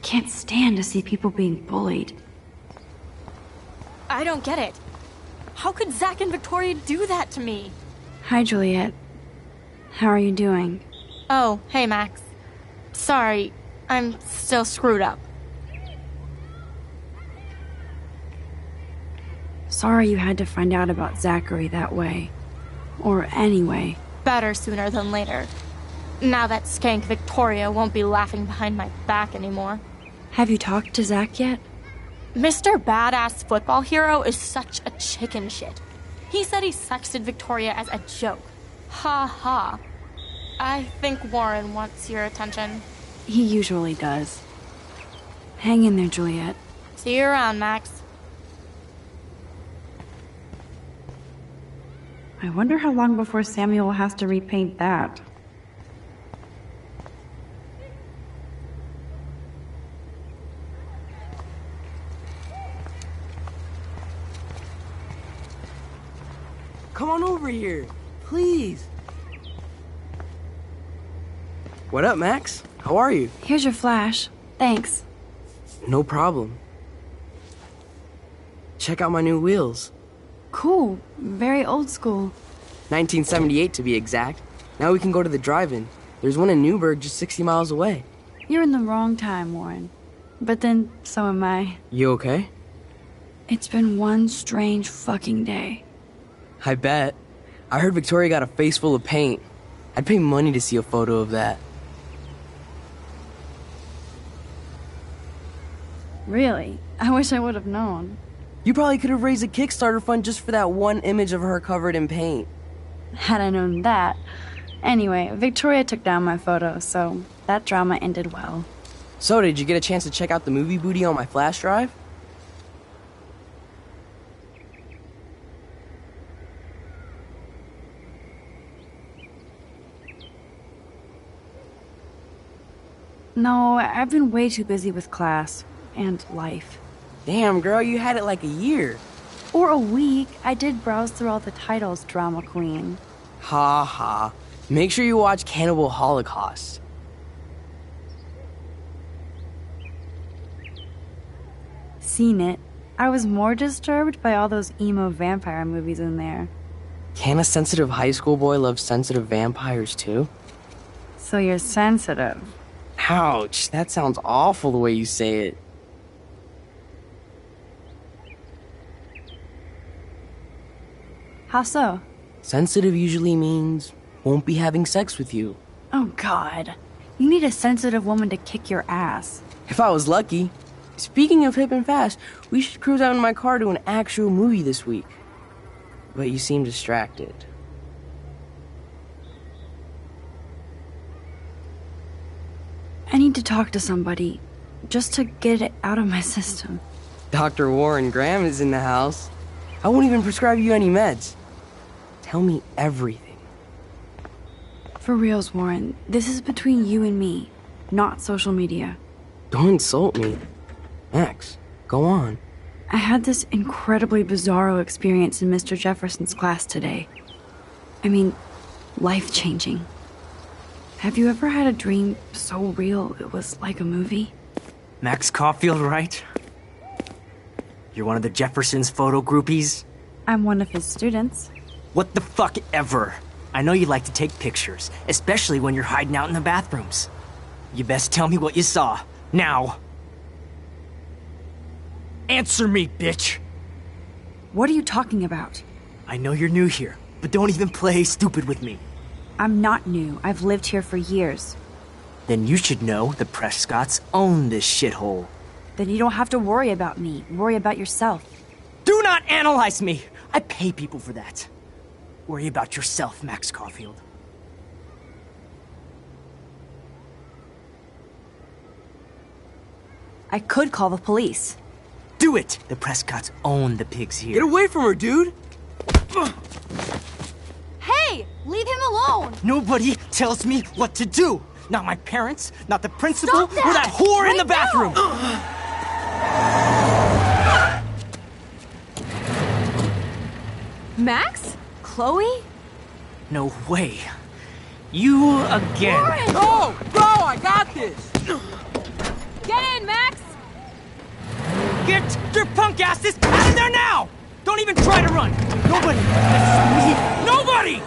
Can't stand to see people being bullied. I don't get it. How could Zach and Victoria do that to me? Hi, Juliet. How are you doing? Oh, hey, Max. Sorry, I'm still screwed up. Sorry you had to find out about Zachary that way. Or anyway. Better sooner than later. Now that skank Victoria won't be laughing behind my back anymore. Have you talked to Zach yet? Mr. Badass Football Hero is such a chicken shit. He said he sexted Victoria as a joke. Ha ha. I think Warren wants your attention. He usually does. Hang in there, Juliet. See you around, Max. I wonder how long before Samuel has to repaint that. Come on over here, please. What up, Max? How are you? Here's your flash. Thanks. No problem. Check out my new wheels. Cool. Very old school. 1978 to be exact. Now we can go to the drive-in. There's one in Newburgh just 60 miles away. You're in the wrong time, Warren. But then, so am I. You okay? It's been one strange fucking day. I bet. I heard Victoria got a face full of paint. I'd pay money to see a photo of that. Really? I wish I would have known. You probably could have raised a Kickstarter fund just for that one image of her covered in paint. Had I known that. Anyway, Victoria took down my photo, so that drama ended well. So, did you get a chance to check out the movie booty on my flash drive? No, I've been way too busy with class and life. Damn, girl, you had it like a year. Or a week. I did browse through all the titles, drama queen. Ha ha. Make sure you watch Cannibal Holocaust. Seen it. I was more disturbed by all those emo vampire movies in there. Can a sensitive high school boy love sensitive vampires too? So you're sensitive. Ouch, that sounds awful the way you say it. How so? Sensitive usually means won't be having sex with you. Oh God. You need a sensitive woman to kick your ass. If I was lucky. Speaking of hip and fast, we should cruise out in my car to an actual movie this week. But you seem distracted. I need to talk to somebody, just to get it out of my system. Dr. Warren Graham is in the house. I won't even prescribe you any meds. Tell me everything. For reals, Warren, this is between you and me, not social media. Don't insult me. Max, go on. I had this incredibly bizarro experience in Mr. Jefferson's class today. I mean, life-changing. Have you ever had a dream so real it was like a movie? Max Caulfield, right? You're one of the Jefferson's photo groupies? I'm one of his students. What the fuck ever? I know you like to take pictures, especially when you're hiding out in the bathrooms. You best tell me what you saw. Now. Answer me, bitch! What are you talking about? I know you're new here, but don't even play stupid with me. I'm not new. I've lived here for years. Then you should know the Prescotts own this shithole. Then you don't have to worry about me. Worry about yourself. Do not analyze me! I pay people for that. Worry about yourself, Max Caulfield. I could call the police. Do it! The Prescotts own the pigs here. Get away from her, dude! Hey! Leave him alone! Nobody tells me what to do! Not my parents, not the principal, Stop that! or that whore in the bathroom! Max? Chloe? No way. You again. Warren! Go! Go! I got this! Get in, Max! Get your punk asses out of there now! Don't even try to run! Nobody! Nobody!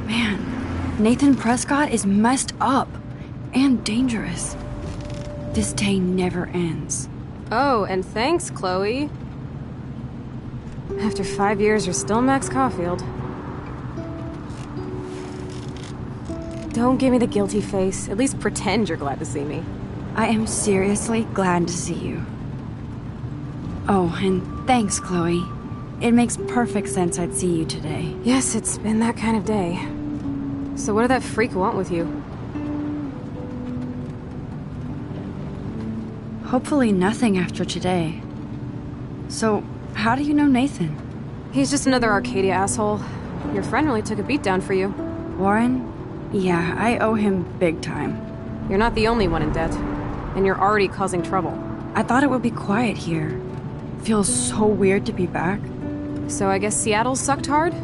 Man, Nathan Prescott is messed up and dangerous. This day never ends. Oh, and thanks, Chloe. After 5 years, you're still Max Caulfield. Don't give me the guilty face. At least pretend you're glad to see me. I am seriously glad to see you. Oh, and thanks, Chloe. It makes perfect sense I'd see you today. Yes, it's been that kind of day. So what did that freak want with you? Hopefully nothing after today. So, how do you know Nathan? He's just another Arcadia asshole. Your friend really took a beat down for you. Warren? Yeah, I owe him big time. You're not the only one in debt. And you're already causing trouble. I thought it would be quiet here. Feels so weird to be back. So I guess Seattle sucked hard?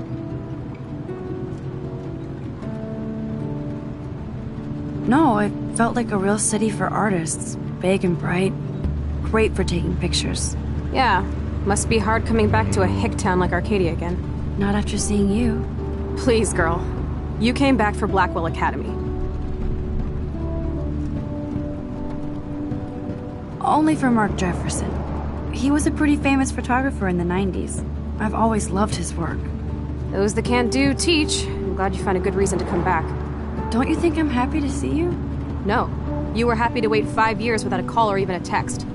No, it felt like a real city for artists. Big and bright. Great for taking pictures. Yeah, must be hard coming back to a hick town like Arcadia again. Not after seeing you. Please, girl. You came back for Blackwell Academy. Only for Mark Jefferson. He was a pretty famous photographer in the 90s. I've always loved his work. Those that can't do, teach. I'm glad you found a good reason to come back. Don't you think I'm happy to see you? No. You were happy to wait 5 years without a call or even a text.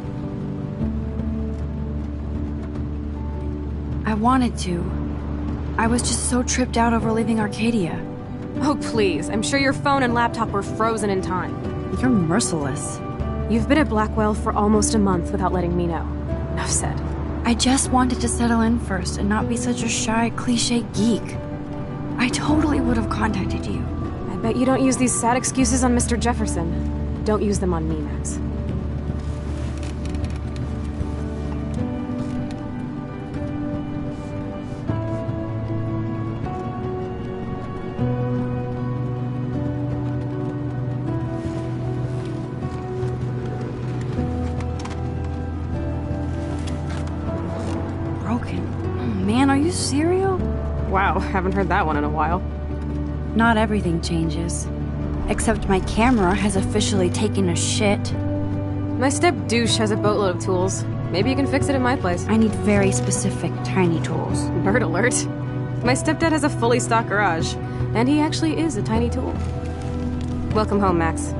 I wanted to. I was just so tripped out over leaving Arcadia. Oh, please. I'm sure your phone and laptop were frozen in time. You're merciless. You've been at Blackwell for almost a month without letting me know. Enough said. I just wanted to settle in first and not be such a shy, cliché geek. I totally would have contacted you. I bet you don't use these sad excuses on Mr. Jefferson. Don't use them on me, Max. cereal? Wow, haven't heard that one in a while. Not everything changes. Except my camera has officially taken a shit. My step-douche has a boatload of tools. Maybe you can fix it at my place. I need very specific, tiny tools. Bird alert. My stepdad has a fully stocked garage, and he actually is a tiny tool. Welcome home, Max.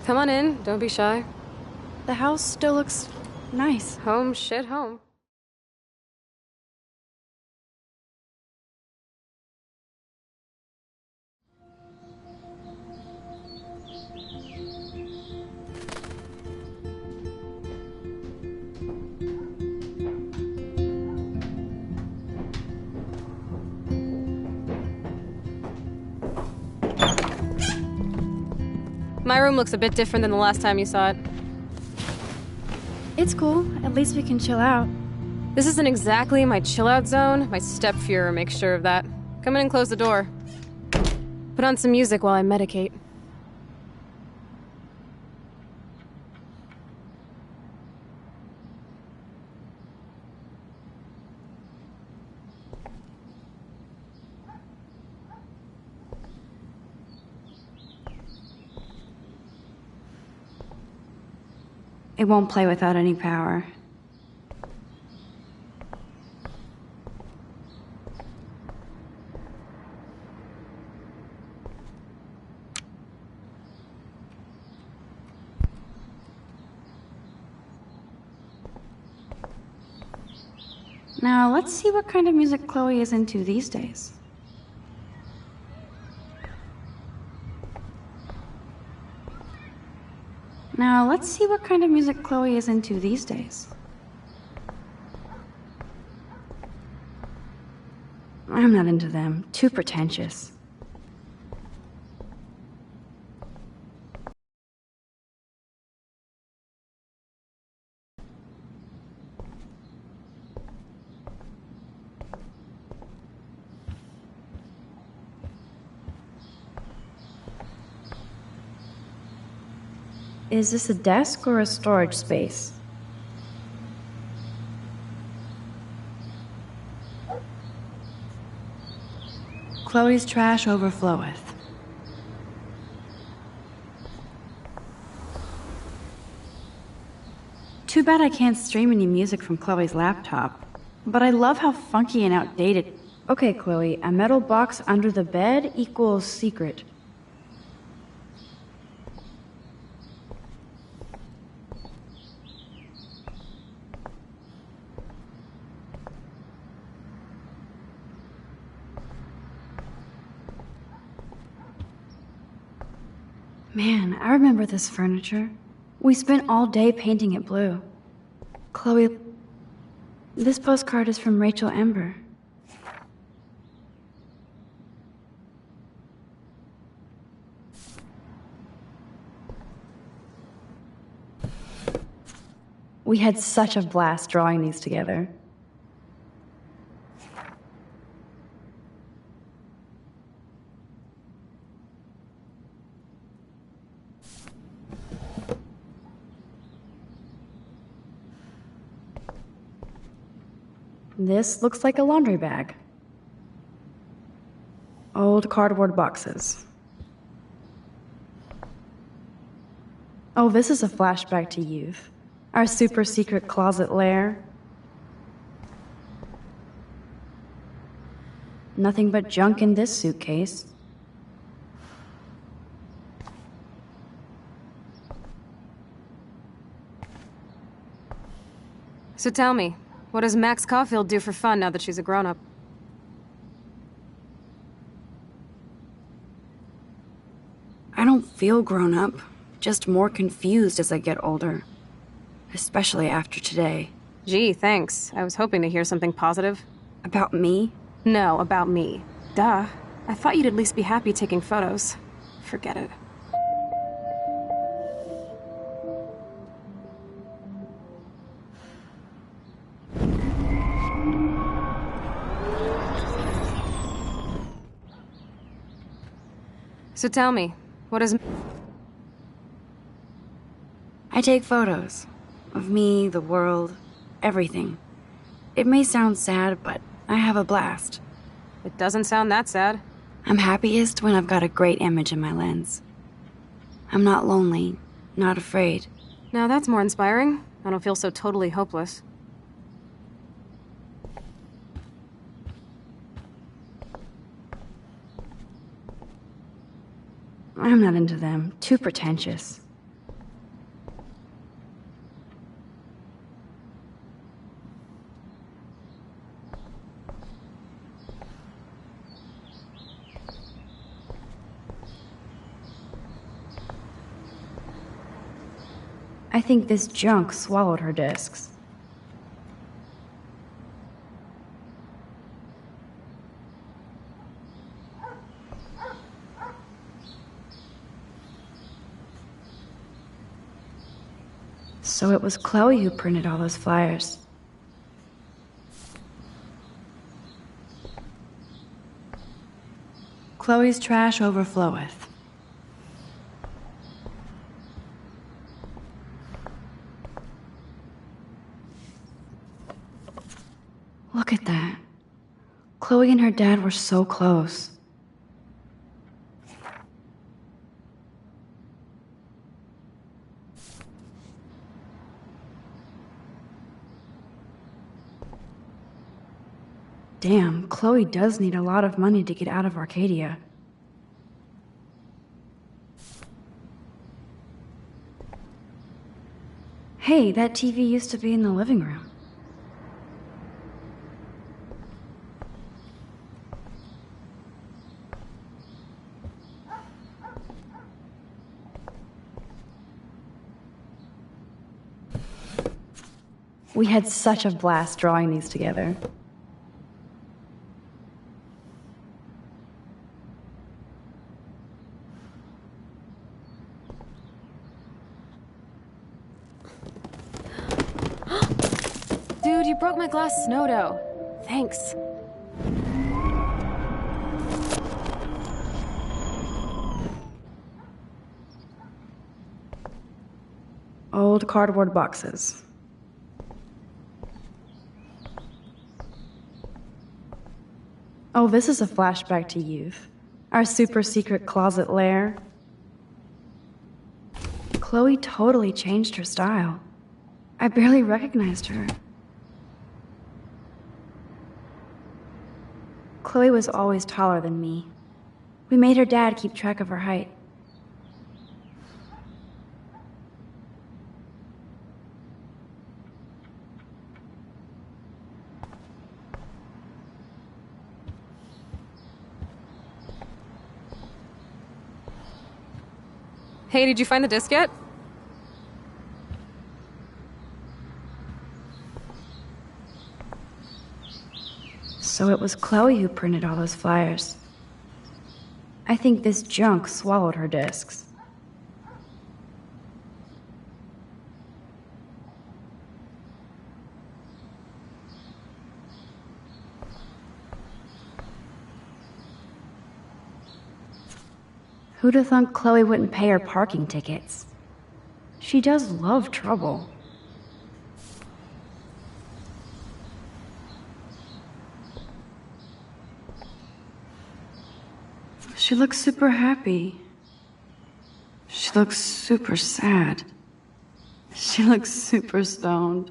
Come on in, don't be shy. The house still looks nice. Home shit home. My room looks a bit different than the last time you saw it. It's cool. At least we can chill out. This isn't exactly my chill-out zone. My step-Fuhrer makes sure of that. Come in and close the door. Put on some music while I medicate. It won't play without any power. Now, let's see what kind of music Chloe is into these days. Now, let's see what kind of music Chloe is into these days. I'm not into them. Too pretentious. Is this a desk or a storage space? Chloe's trash overfloweth. Too bad I can't stream any music from Chloe's laptop. But I love how funky and outdated. Okay, Chloe, a metal box under the bed equals secret. Man, I remember this furniture. We spent all day painting it blue. Chloe, this postcard is from Rachel Ember. We had such a blast drawing these together. This looks like a laundry bag. Old cardboard boxes. Oh, this is a flashback to youth. Our super secret closet lair. Nothing but junk in this suitcase. So tell me, what does Max Caulfield do for fun now that she's a grown-up? I don't feel grown up, just more confused as I get older. Especially after today. Gee, thanks. I was hoping to hear something positive. About me? No, about me. Duh. I thought you'd at least be happy taking photos. Forget it. So tell me, what is... I take photos. Of me, the world, everything. It may sound sad, but I have a blast. It doesn't sound that sad. I'm happiest when I've got a great image in my lens. I'm not lonely, not afraid. Now that's more inspiring. I don't feel so totally hopeless. I'm not into them. Too pretentious. I think this junk swallowed her discs. So it was Chloe who printed all those flyers. Chloe's trash overfloweth. Look at that. Chloe and her dad were so close. Damn, Chloe does need a lot of money to get out of Arcadia. Hey, that TV used to be in the living room. We had such a blast drawing these together. Dude, you broke my glass snow dough. Thanks. Old cardboard boxes. Oh, this is a flashback to youth. Our super secret closet lair. Chloe totally changed her style. I barely recognized her. Chloe was always taller than me. We made her dad keep track of her height. Hey, did you find the disc yet? So it was Chloe who printed all those flyers. I think this junk swallowed her discs. Who'd have thunk Chloe wouldn't pay her parking tickets? She does love trouble. She looks super happy. She looks super sad. She looks super stoned.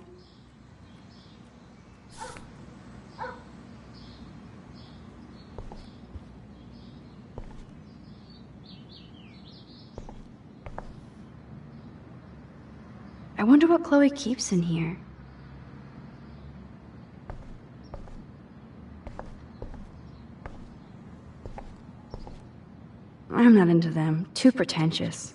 I wonder what Chloe keeps in here. I'm not into them. Too pretentious.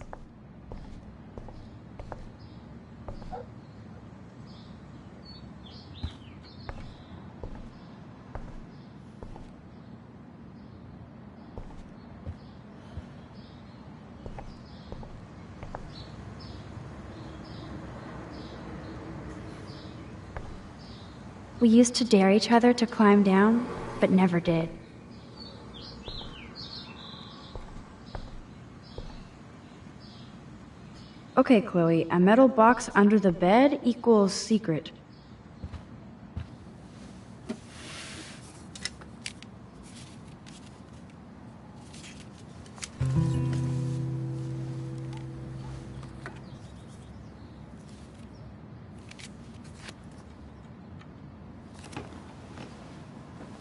We used to dare each other to climb down, but never did. Okay, Chloe, a metal box under the bed equals secret.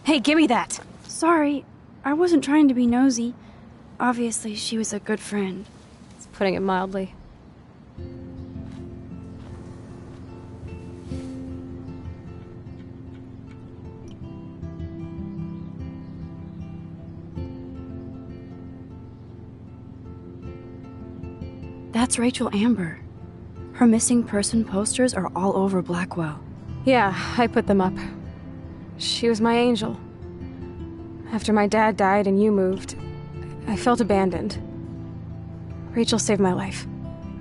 Hey, give me that! Sorry, I wasn't trying to be nosy. Obviously, she was a good friend. It's putting it mildly. That's Rachel Amber. Her missing person posters are all over Blackwell. Yeah, I put them up. She was my angel. After my dad died and you moved, I felt abandoned. Rachel saved my life.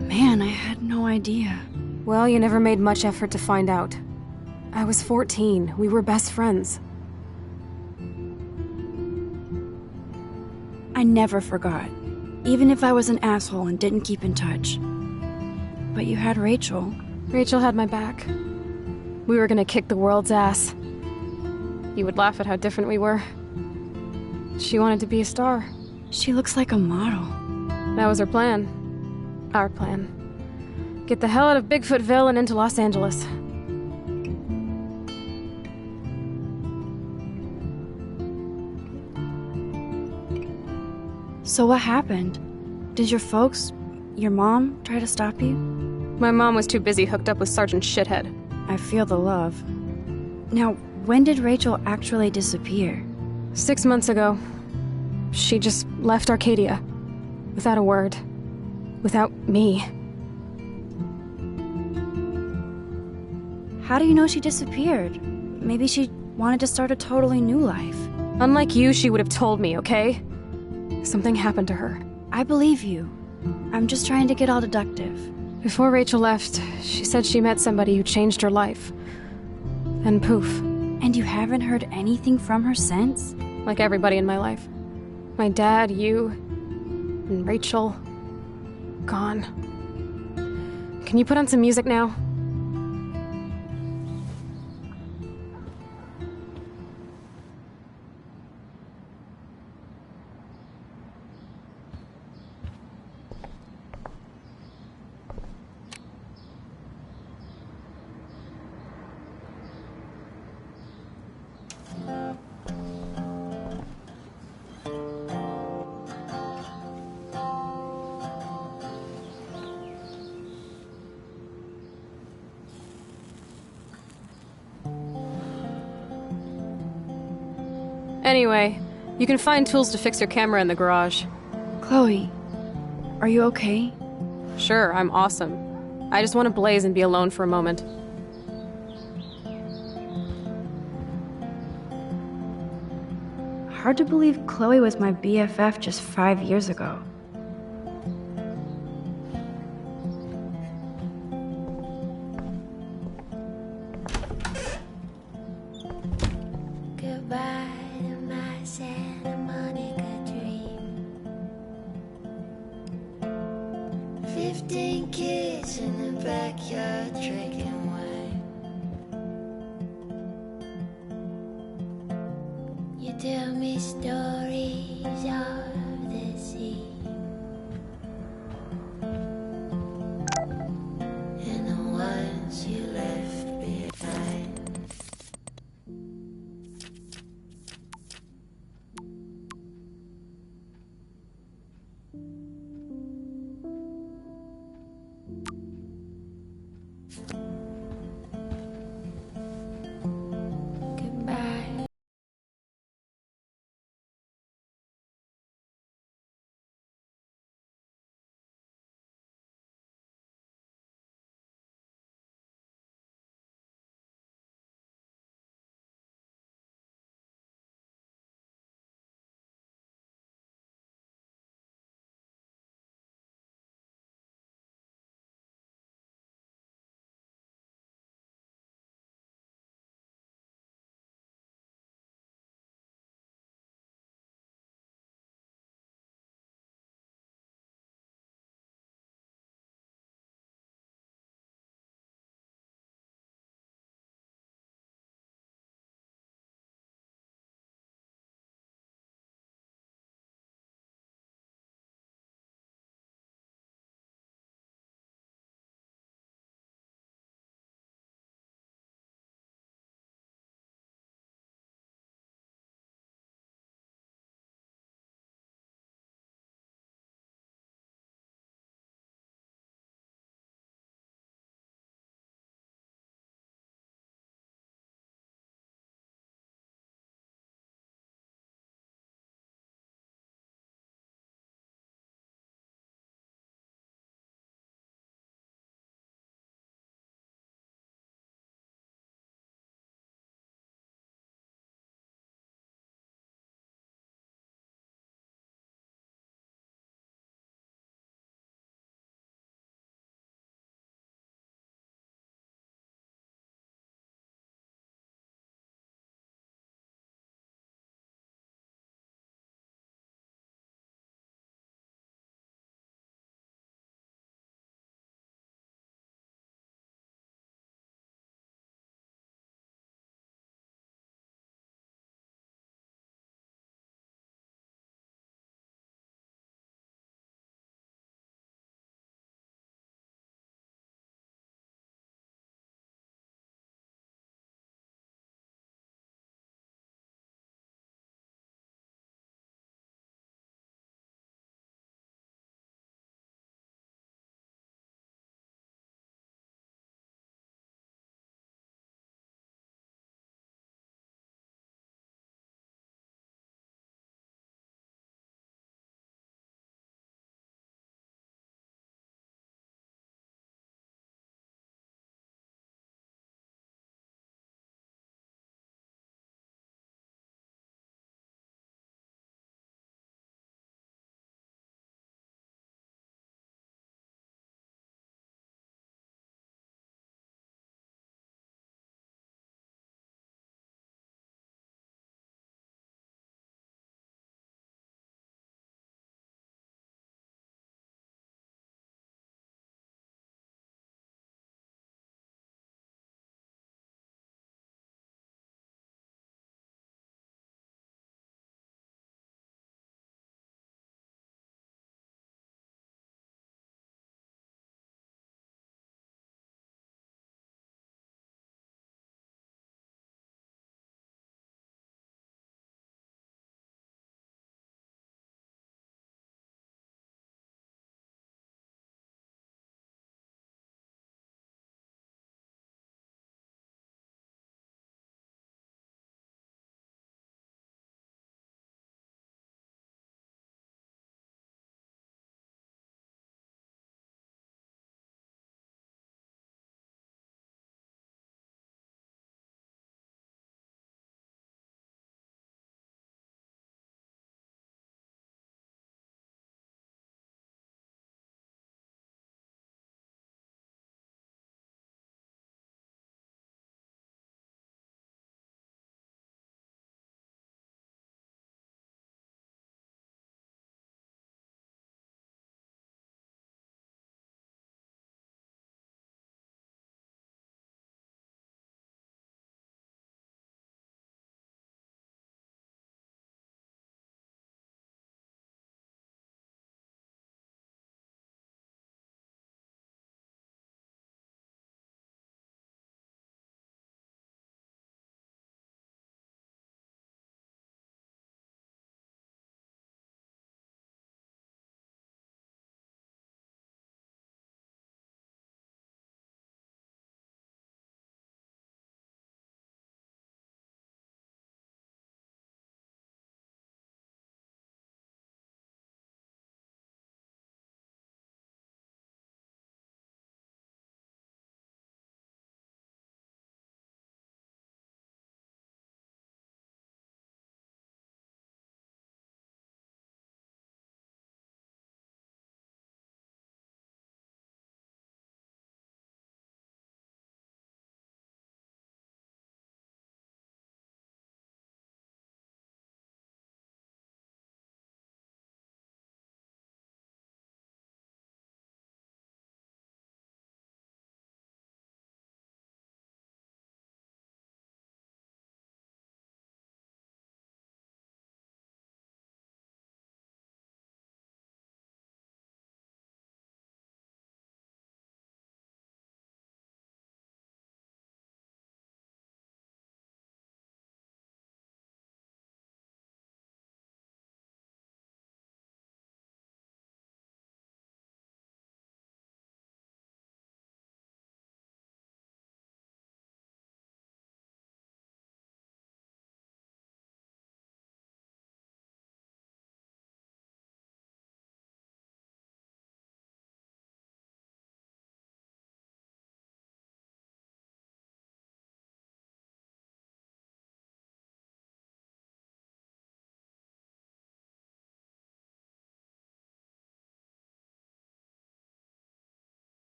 Man, I had no idea. Well, you never made much effort to find out. I was 14. We were best friends. I never forgot, even if I was an asshole and didn't keep in touch. But you had Rachel. Rachel had my back. We were gonna kick the world's ass. You would laugh at how different we were. She wanted to be a star. She looks like a model. That was her plan. Our plan. Get the hell out of Bigfootville and into Los Angeles. So what happened? Did your folks, your mom, try to stop you? My mom was too busy hooked up with Sergeant Shithead. I feel the love. Now, when did Rachel actually disappear? 6 months ago. She just left Arcadia. Without a word. Without me. How do you know she disappeared? Maybe she wanted to start a totally new life. Unlike you, she would have told me, okay? Something happened to her. I believe you. I'm just trying to get all deductive. Before Rachel left, she said she met somebody who changed her life. And poof. And you haven't heard anything from her since? Like everybody in my life. My dad, you, and Rachel. Gone. Can you put on some music now? Anyway, you can find tools to fix your camera in the garage. Chloe, are you okay? Sure, I'm awesome. I just want to blaze and be alone for a moment. Hard to believe Chloe was my BFF just 5 years ago. Goodbye to my Santa Monica dream. 15 kids in the backyard drinking wine. You tell me stories all